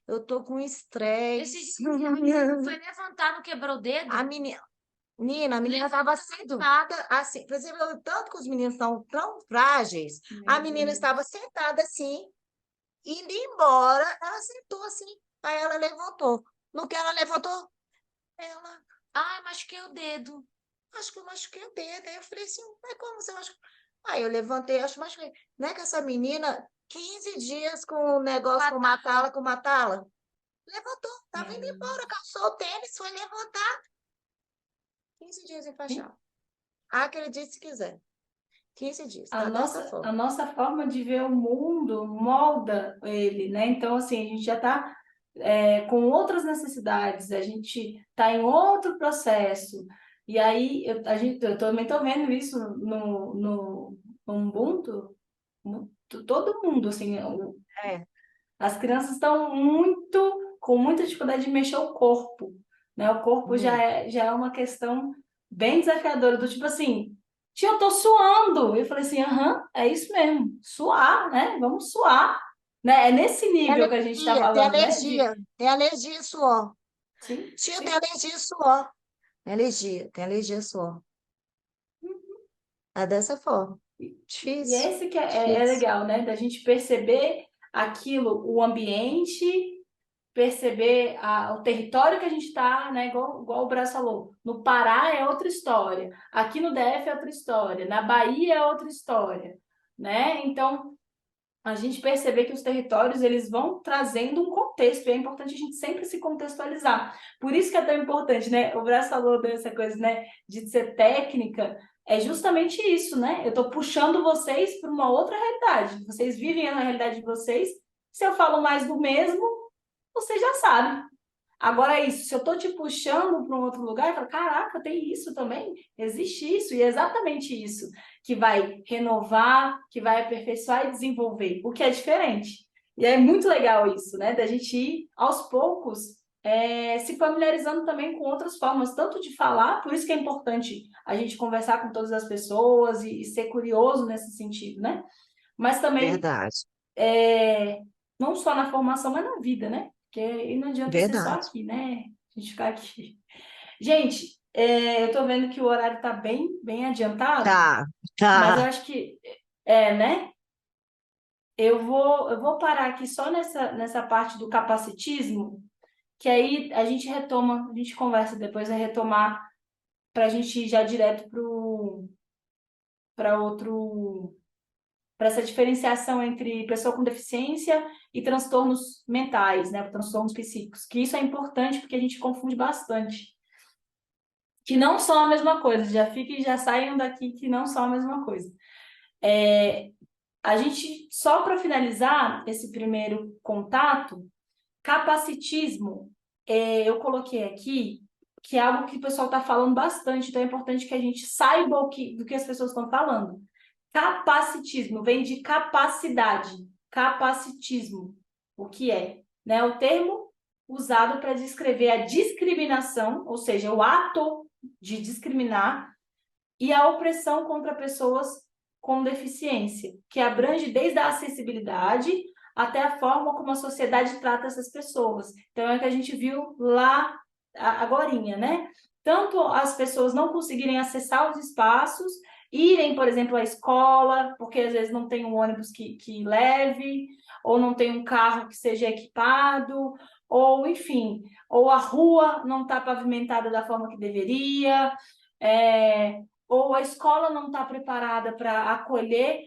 Eu tô com esses estresse. dias foi levantar, não quebrou o dedo? A menina, Nina, a menina estava sentada assim. Pra você ver o tanto que os meninos são tão frágeis. A Meu menina Deus. estava sentada assim, indo embora. Ela sentou assim. Aí ela levantou. No que ela levantou, ela. Ah, machuquei o dedo. Acho que eu machuquei o dedo. Aí eu falei assim, mas como você machucou? Aí eu levantei, acho que machuquei. Não é que essa menina, 15 dias com o negócio com uma tala, levantou, tava indo embora, calçou o tênis, foi levantar. 15 dias enfaixado. Acredite se quiser. 15 dias, A tá dessa nossa, a forma. nossa forma de ver o mundo molda ele, né? Então, assim, a gente já está com outras necessidades, a gente está em outro processo. E aí, eu também estou vendo isso no Ubuntu, todo mundo, assim, É. as crianças estão com muita dificuldade de mexer o corpo, né? O corpo Hum. já é uma questão bem desafiadora, do tipo assim, tia, eu tô suando. Eu falei assim, aham, é isso mesmo, suar, né? Vamos suar, né? É nesse nível que a gente está Tem falando, né? alergia, tem alergia a suor. Sim, Tia, tem sim. alergia a suor. Tem alergia a suor. É dessa forma. E Difícil, esse que é difícil. legal, né? Da gente perceber aquilo, o ambiente, perceber o território que a gente está, né? Igual o Brás falou, no Pará é outra história, aqui no DF é outra história, na Bahia é outra história, né? Então, a gente perceber que os territórios eles vão trazendo um contexto, e é importante a gente sempre se contextualizar. Por isso que é tão importante, né? O Brás falou dessa coisa, né, de ser técnica, é justamente isso, né? Eu estou puxando vocês para uma outra realidade. Vocês vivem a realidade de vocês. Se eu falo mais do mesmo, você já sabe. Agora é isso, se eu estou te puxando para um outro lugar, eu falo, caraca, tem isso também, existe isso, e é exatamente isso que vai renovar, que vai aperfeiçoar e desenvolver, o que é diferente. E é muito legal isso, né? Da gente ir aos poucos se familiarizando também com outras formas, tanto de falar, por isso que é importante a gente conversar com todas as pessoas e ser curioso nesse sentido, né? Mas também Verdade, não só na formação, mas na vida, né? Porque aí não adianta ser só verdade. aqui, né? A gente ficar aqui. Gente, eu tô vendo que o horário tá bem adiantado, Tá, mas eu tá. acho que, né? Eu vou parar aqui só nessa parte do capacitismo, que aí a gente retoma, a gente conversa depois, vai retomar para a gente ir já direto para outro, para essa diferenciação entre pessoa com deficiência e transtornos mentais, né? Transtornos psíquicos, que isso é importante porque a gente confunde bastante. Que não são a mesma coisa, já fiquem, já saiam daqui que não são a mesma coisa. A gente, só para finalizar esse primeiro contato, capacitismo, eu coloquei aqui, que é algo que o pessoal está falando bastante, então é importante que a gente saiba do que as pessoas estão falando. Capacitismo vem de capacidade, capacitismo, o que é, né? O termo usado para descrever a discriminação, ou seja, o ato de discriminar e a opressão contra pessoas com deficiência, que abrange desde a acessibilidade até a forma como a sociedade trata essas pessoas. Então é o que a gente viu lá agorinha, né? Tanto as pessoas não conseguirem acessar os espaços, irem, por exemplo, à escola, porque às vezes não tem um ônibus que leve, ou não tem um carro que seja equipado, ou enfim, ou a rua não está pavimentada da forma que deveria, ou a escola não está preparada para acolher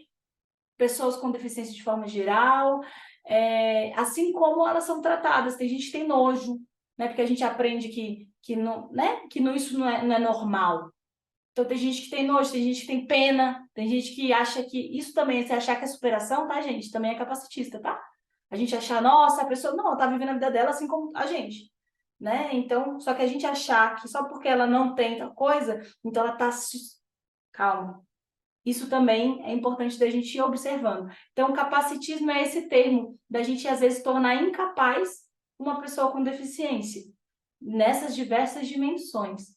pessoas com deficiência de forma geral, assim como elas são tratadas. Tem gente que tem nojo, né? Porque a gente aprende que não, né? Que não, isso não é normal. Então tem gente que tem nojo, tem gente que tem pena, tem gente que acha que isso também, se achar que é superação, tá, gente? Também é capacitista, tá? A gente achar, nossa, a pessoa não, ela tá vivendo a vida dela assim como a gente, né? Então, só que a gente achar que só porque ela não tem tal coisa, então ela tá calma. Isso também é importante da gente ir observando. Então, capacitismo é esse termo da gente, às vezes, tornar incapaz uma pessoa com deficiência, nessas diversas dimensões.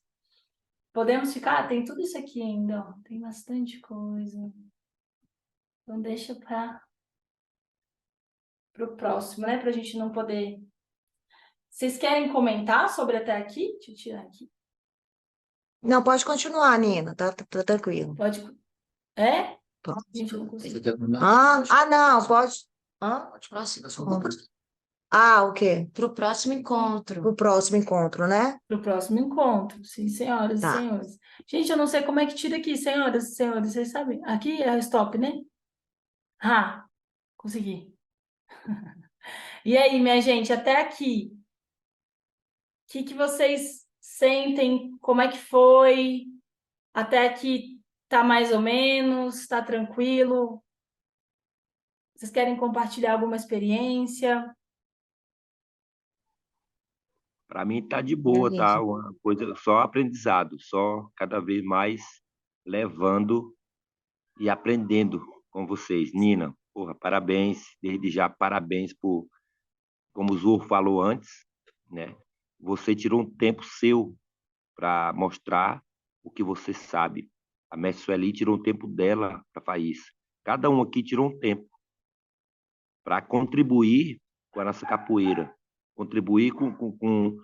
Podemos ficar? Tem tudo isso aqui ainda, ó. Tem bastante coisa. Então, deixa para o próximo, né? Para a gente não poder. Vocês querem comentar sobre até aqui? Deixa eu tirar aqui. Não, pode continuar, Nina, tá tranquilo. Pode. É? Pode. Gente, eu não consigo. Não, pode. Hã? Ah, o quê? Para o próximo encontro. Pro próximo encontro, né? Para o próximo encontro. Sim, senhoras e Tá. senhores. Gente, eu não sei como é que tira aqui, senhoras e senhores, vocês sabem? Aqui é o stop, né? Ah, consegui. E aí, minha gente, até aqui, o que que vocês sentem? Como é que foi? Até aqui tá mais ou menos, tá tranquilo? Vocês querem compartilhar alguma experiência? Para mim tá de É, boa, tá? gente. Uma coisa só aprendizado, só cada vez mais levando e aprendendo com vocês. Nina, porra, parabéns, desde já parabéns por, como o Zur falou antes, né? Você tirou um tempo seu para mostrar o que você sabe. A Mestre Sueli tirou um tempo dela para fazer isso. Cada um aqui tirou um tempo para contribuir com a nossa capoeira, contribuir com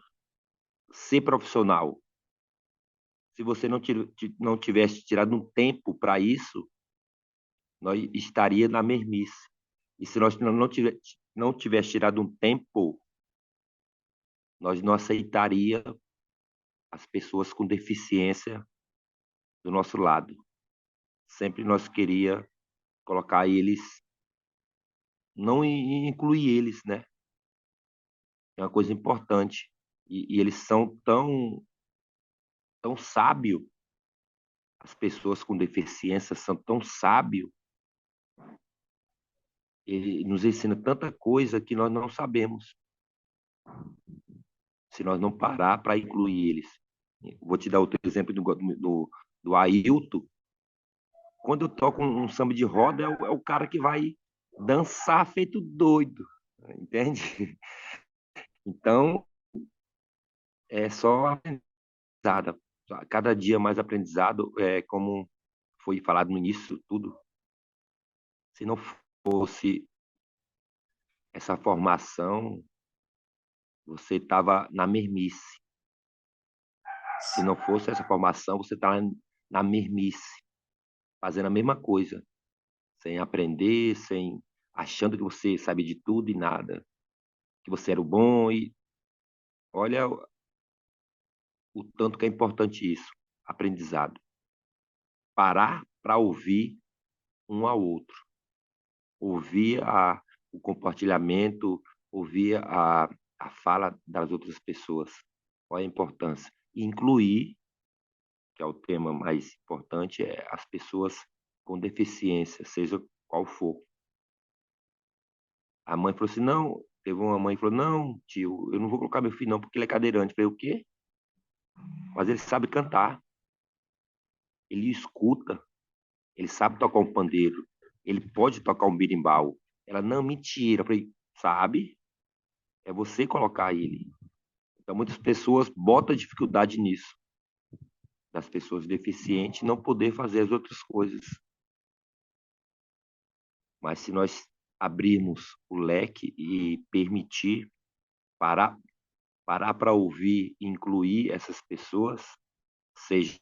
ser profissional. Se você não tivesse tirado um tempo para isso, nós estaria na mesmice. E se nós não tivesse tirado um tempo, nós não aceitaria as pessoas com deficiência do nosso lado. Sempre nós queria colocar eles, não incluir eles, né? É uma coisa importante. E eles são tão sábios, as pessoas com deficiência são tão sábios, ele nos ensina tanta coisa que nós não sabemos, se nós não parar para incluir eles. Vou te dar outro exemplo do Ailton. Quando eu toco um samba de roda, é o cara que vai dançar feito doido, entende? Então, é só aprendizado. Cada dia mais aprendizado, como foi falado no início, tudo. Se não fosse essa formação, você estava na mermice. Se não fosse essa formação, você estava na mermice, fazendo a mesma coisa, sem aprender, sem achando que você sabe de tudo e nada, que você era o bom e olha o tanto que é importante isso, aprendizado. Parar para ouvir um ao outro, ouvir o compartilhamento, ouvir a fala das outras pessoas. Qual é a importância? E incluir, que é o tema mais importante, é as pessoas com deficiência, seja qual for. A mãe falou assim, não, teve uma mãe que falou, não, tio, eu não vou colocar meu filho não, porque ele é cadeirante. Eu falei, o quê? Mas ele sabe cantar, ele escuta, ele sabe tocar um pandeiro, ele pode tocar um birimbau. Ela, não, mentira. Eu falei, sabe? É você colocar ele. Então, muitas pessoas botam dificuldade nisso, das pessoas deficientes não poder fazer as outras coisas. Mas se nós abrirmos o leque e permitir parar para ouvir e incluir essas pessoas, seja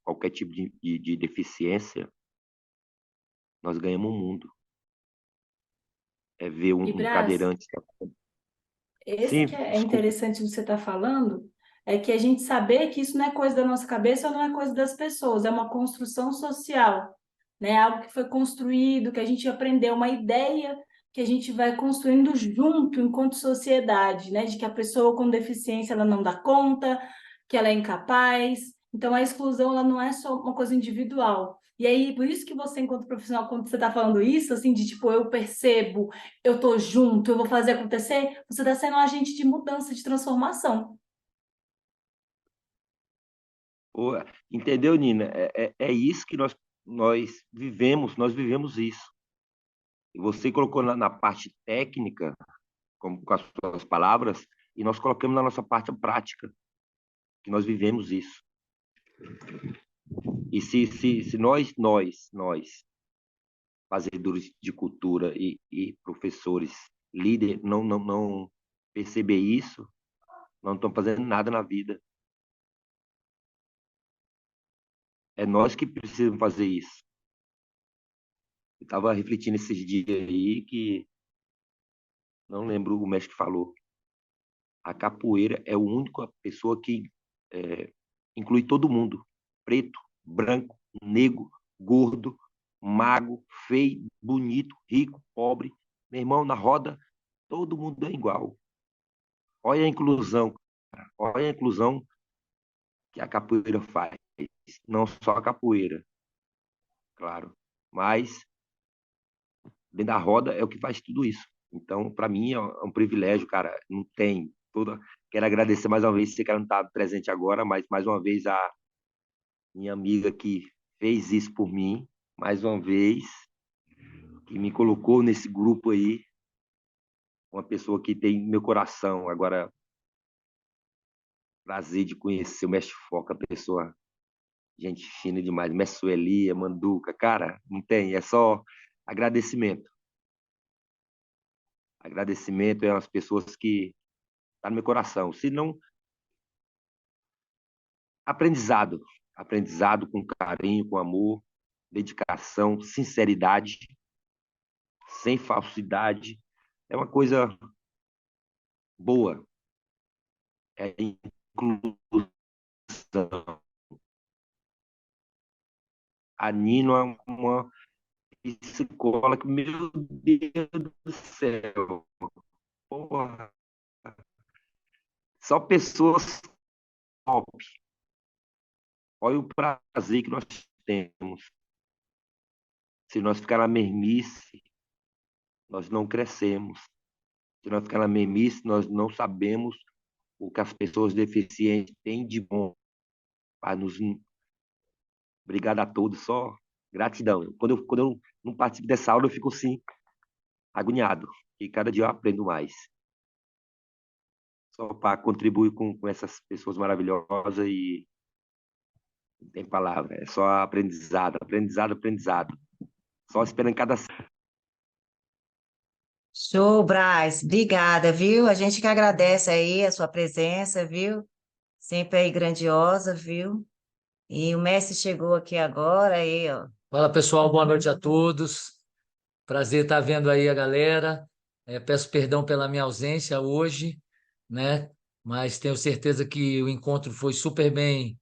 qualquer tipo de deficiência, nós ganhamos um mundo. É ver E um Brás, cadeirante. esse que Sim, é desculpa. interessante do que você está falando, é que a gente saber que isso não é coisa da nossa cabeça ou não é coisa das pessoas, é uma construção social, né? Algo que foi construído, que a gente aprendeu, uma ideia que a gente vai construindo junto enquanto sociedade, né? De que a pessoa com deficiência ela não dá conta, que ela é incapaz. Então a exclusão ela não é só uma coisa individual. E aí, por isso que você, enquanto profissional, quando você está falando isso, assim, de tipo, eu percebo, eu tô junto, eu vou fazer acontecer, você está sendo um agente de mudança, de transformação. Pô, entendeu, Nina? É isso que nós vivemos isso. E você colocou na parte técnica, como com as suas palavras, e nós colocamos na nossa parte prática, que nós vivemos isso. E se nós, fazedores de cultura e professores, líderes, não perceber isso, nós não estamos fazendo nada na vida. É nós que precisamos fazer isso. Eu estava refletindo esses dias aí que não lembro o mestre que falou. A capoeira é a única pessoa que inclui todo mundo: preto, branco, negro, gordo, magro, feio, bonito, rico, pobre. Meu irmão, na roda, todo mundo é igual. Olha a inclusão, cara. Olha a inclusão que a capoeira faz. Não só a capoeira, claro, mas dentro da roda é o que faz tudo isso. Então, para mim, é um privilégio, cara. Não tem toda. Quero agradecer mais uma vez, sei que ela não está presente agora, mas mais uma vez a minha amiga que fez isso por mim, mais uma vez, que me colocou nesse grupo aí, uma pessoa que tem meu coração. Agora, prazer de conhecer o Mestre Foca, pessoa, gente fina demais. Mestre Sueli, Manduca, cara, não tem, é só agradecimento. Agradecimento é as pessoas que tá no meu coração. Se não, aprendizado. Aprendizado com carinho, com amor, dedicação, sinceridade, sem falsidade. É uma coisa boa. É inclusão. A Nino é uma psicóloga que, meu Deus do céu, porra, só pessoas top. Olha o prazer que nós temos. Se nós ficar na mesmice, nós não crescemos. Se nós ficar na mesmice, nós não sabemos o que as pessoas deficientes têm de bom para nos. Obrigado a todos, só gratidão. Quando eu não participo dessa aula, eu fico assim, agoniado. E cada dia eu aprendo mais. Só para contribuir com essas pessoas maravilhosas e não tem palavra. É só aprendizado, aprendizado, aprendizado. Só esperando cada. Show, Braz. Obrigada, viu? A gente que agradece aí a sua presença, viu? Sempre aí grandiosa, viu? E o mestre chegou aqui agora, aí, ó. Fala pessoal, boa noite a todos. Prazer estar vendo aí a galera. Peço perdão pela minha ausência hoje, né? Mas tenho certeza que o encontro foi super bem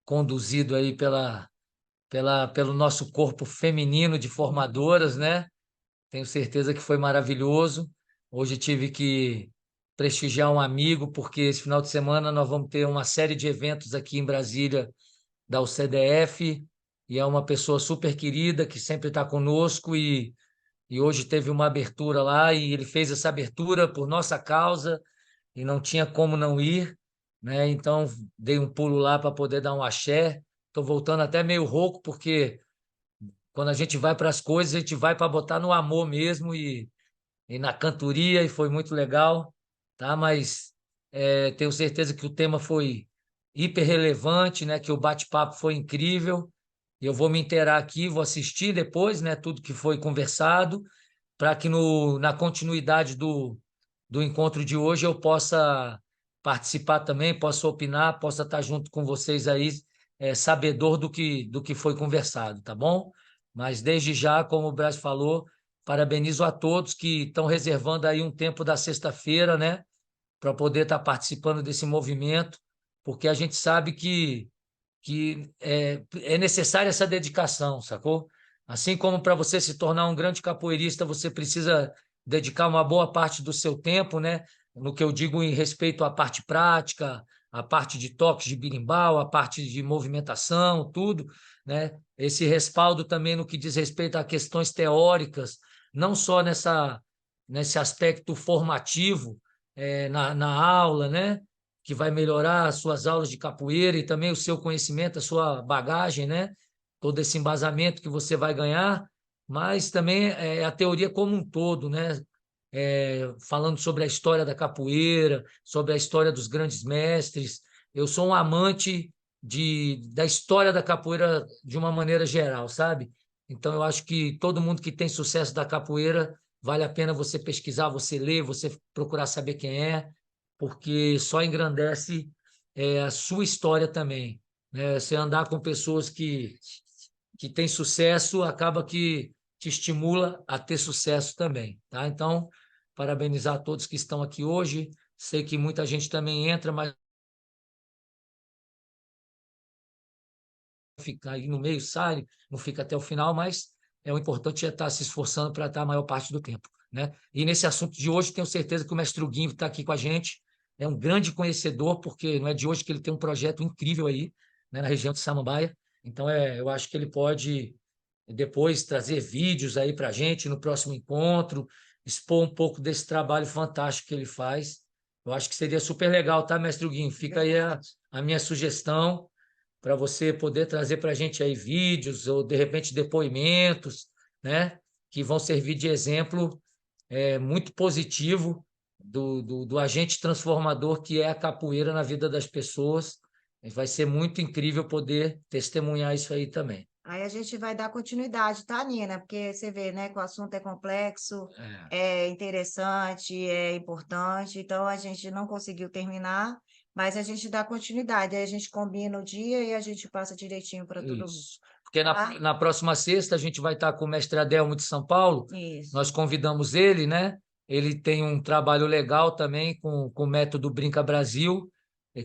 conduzido aí pelo nosso corpo feminino de formadoras, né? Tenho certeza que foi maravilhoso. Hoje tive que prestigiar um amigo, porque esse final de semana nós vamos ter uma série de eventos aqui em Brasília da UCDF, e é uma pessoa super querida que sempre está conosco e hoje teve uma abertura lá e ele fez essa abertura por nossa causa e não tinha como não ir, né? Então dei um pulo lá para poder dar um axé. Estou voltando até meio rouco porque quando a gente vai para as coisas, a gente vai para botar no amor mesmo e na cantoria e foi muito legal, tá? Mas tenho certeza que o tema foi hiper relevante, né? Que o bate-papo foi incrível. E eu vou me inteirar aqui, vou assistir depois, né? Tudo que foi conversado, para que na continuidade do encontro de hoje eu possa participar também, possa opinar, possa estar junto com vocês aí, sabedor do que foi conversado, tá bom? Mas desde já, como o Braz falou, parabenizo a todos que estão reservando aí um tempo da sexta-feira, né, para poder estar participando desse movimento, porque a gente sabe que é necessária essa dedicação, sacou? Assim como para você se tornar um grande capoeirista, você precisa dedicar uma boa parte do seu tempo, né? No que eu digo em respeito à parte prática, a parte de toques de berimbau, a parte de movimentação, tudo, né? Esse respaldo também no que diz respeito a questões teóricas, não só nesse aspecto formativo, na aula, né? Que vai melhorar as suas aulas de capoeira e também o seu conhecimento, a sua bagagem, né? Todo esse embasamento que você vai ganhar, mas também a teoria como um todo, né? Falando sobre a história da capoeira, sobre a história dos grandes mestres. Eu sou um amante da história da capoeira de uma maneira geral, sabe? Então, eu acho que todo mundo que tem sucesso da capoeira vale a pena você pesquisar, você ler, você procurar saber quem é, porque só engrandece a sua história também, né? Você andar com pessoas que têm sucesso acaba que te estimula a ter sucesso também, tá? Então, parabenizar todos que estão aqui hoje. Sei que muita gente também entra, mas fica aí no meio, sai, não fica até o final, mas o importante é estar se esforçando para estar a maior parte do tempo, né? E nesse assunto de hoje, tenho certeza que o mestre Huguinho está aqui com a gente, é um grande conhecedor, porque não é de hoje que ele tem um projeto incrível aí, né, na região de Samambaia. Então, eu acho que ele pode depois trazer vídeos aí para a gente no próximo encontro, expor um pouco desse trabalho fantástico que ele faz. Eu acho que seria super legal, tá, mestre Huguinho? Fica aí a minha sugestão para você poder trazer para a gente aí vídeos ou, de repente, depoimentos, né, que vão servir de exemplo muito positivo do agente transformador que é a capoeira na vida das pessoas. Vai ser muito incrível poder testemunhar isso aí também. Aí a gente vai dar continuidade, tá, Nina? Porque você vê, né, que o assunto é complexo, é interessante, é importante, então a gente não conseguiu terminar, mas a gente dá continuidade, aí a gente combina o dia e a gente passa direitinho para todo mundo. Isso. Porque Tá? na próxima sexta a gente vai estar com o mestre Adelmo de São Paulo. Isso. Nós convidamos ele, né? Ele tem um trabalho legal também com o método Brinca Brasil,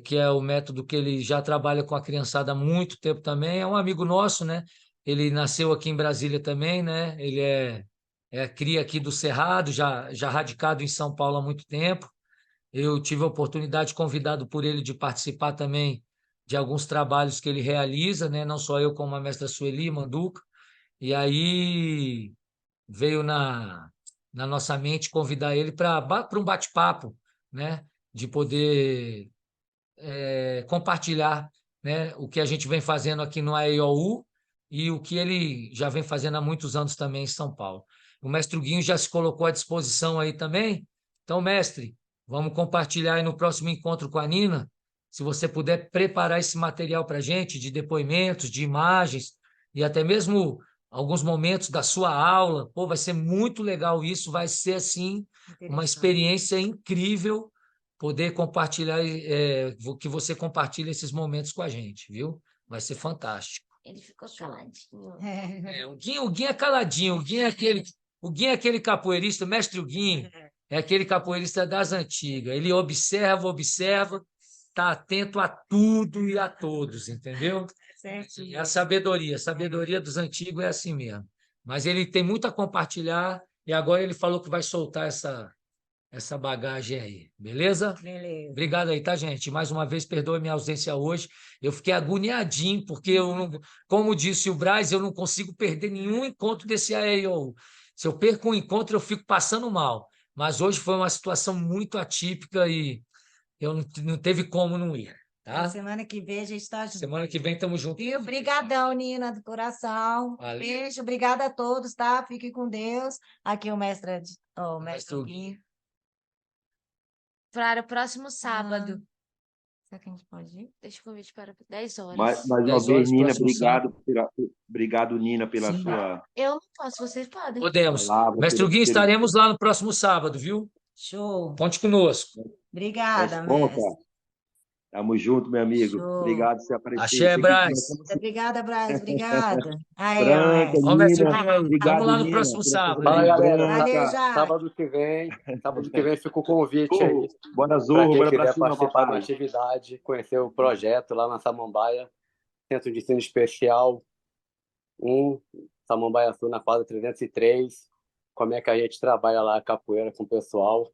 que é o método que ele já trabalha com a criançada há muito tempo também. É um amigo nosso, né? Ele nasceu aqui em Brasília também, né? Ele é cria aqui do Cerrado, já radicado em São Paulo há muito tempo. Eu tive a oportunidade, convidado por ele, de participar também de alguns trabalhos que ele realiza, né? Não só eu, como a mestra Sueli Manduca. E aí veio na nossa mente convidar ele para um bate-papo, né? De poder compartilhar, né? O que a gente vem fazendo aqui no AEOU e o que ele já vem fazendo há muitos anos também em São Paulo. O mestre Huguinho já se colocou à disposição aí também. Então, mestre, vamos compartilhar aí no próximo encontro com a Nina. Se você puder preparar esse material para a gente, de depoimentos, de imagens, e até mesmo alguns momentos da sua aula. Pô, vai ser muito legal isso, vai ser, assim, uma experiência incrível poder compartilhar, que você compartilhe esses momentos com a gente, viu? Vai ser fantástico. Ele ficou caladinho. O Guinho é caladinho, o Guinho é aquele capoeirista, o mestre Guinho é aquele capoeirista das antigas. Ele observa, está atento a tudo e a todos, entendeu? É a sabedoria dos antigos é assim mesmo. Mas ele tem muito a compartilhar e agora ele falou que vai soltar essa bagagem aí, beleza? Beleza. Obrigado aí, tá, gente? Mais uma vez, perdoe minha ausência hoje. Eu fiquei agoniadinho, porque eu não, como disse o Braz, eu não consigo perder nenhum encontro desse AEO. Se eu perco um encontro, eu fico passando mal. Mas hoje foi uma situação muito atípica e eu não teve como não ir, tá? Semana que vem a gente está junto. Semana que vem estamos juntos. Viu? Obrigadão, Nina, do coração. Valeu. Beijo, obrigada a todos, tá? Fiquem com Deus. Aqui o mestre Huguinho. Para o próximo sábado. Será que a gente pode ir? Deixa o convite para 10 horas. Mais uma 10 vez, horas, Nina, próximo sábado. obrigado, Nina, pela Sim. sua Eu não posso, vocês podem. Podemos. palavra. Mestre Huguinho, estaremos lá no próximo sábado, viu? Show. Conte conosco. Obrigada, Responda. mestre. Tamo junto, meu amigo. Show. Obrigado por você aparecer. Axé, Braz. Obrigada, Braz. Obrigada. Aí, Branca, ó. Vamos, mestre Nina. Huguinho. Obrigado, Vamos lá no Nina, próximo pela sábado. Fala, sua galera. lembrança. Valeu, já. Sábado que vem fica o convite aí. Bora Para Zorro, quem bora pra quiser cima, participar da papai. atividade, conhecer o projeto lá na Samambaia, Centro de Ensino Especial 1, Samambaia Sul, na quadra 303. Como é que a gente trabalha lá a capoeira com o pessoal,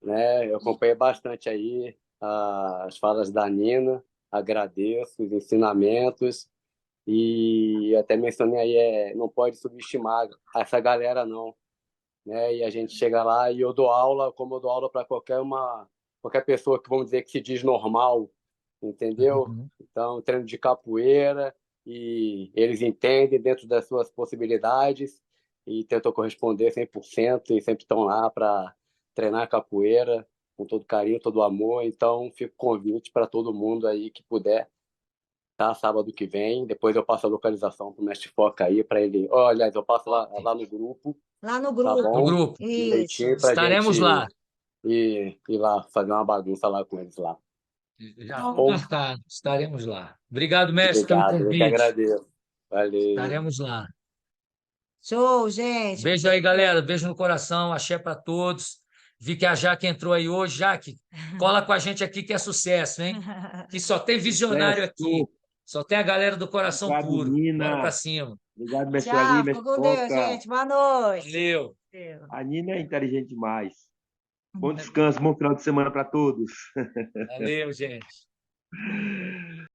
né? Eu acompanhei bastante aí as falas da Nina, agradeço os ensinamentos e até mencionei aí, não pode subestimar essa galera não, né? E a gente chega lá e eu dou aula, como eu dou aula para qualquer pessoa que, vamos dizer, que se diz normal, entendeu? Uhum. Então, treino de capoeira e eles entendem dentro das suas possibilidades e tentam corresponder 100% e sempre estão lá para treinar capoeira com todo carinho, todo amor. Então, fica o convite para todo mundo aí que puder, tá? Sábado que vem. Depois eu passo a localização para o mestre Foca aí, para ele. Oh, aliás, eu passo lá no grupo. Lá no Tá grupo. bom? No grupo. Isso. Direitinho pra Estaremos gente lá. ir lá fazer uma bagunça lá com eles lá. Já Bom. marcado. Estaremos lá. Obrigado, mestre, pelo Obrigado, eu que convite. agradeço. Valeu. Estaremos lá. Show, gente. Beijo aí, galera. Beijo no coração. Axé para todos. Vi que a Jaque entrou aí hoje. Jaque, cola com a gente aqui que é sucesso, hein? Que só tem visionário aqui. Só tem a galera do coração Obrigado, puro. Bora Nina. pra cima. Obrigado, mestre Tchau, Ali, fica mestre com Deus, Foca. gente. Boa noite. Valeu. A Nina é inteligente demais. Bom descanso, bom final de semana para todos. Valeu, gente.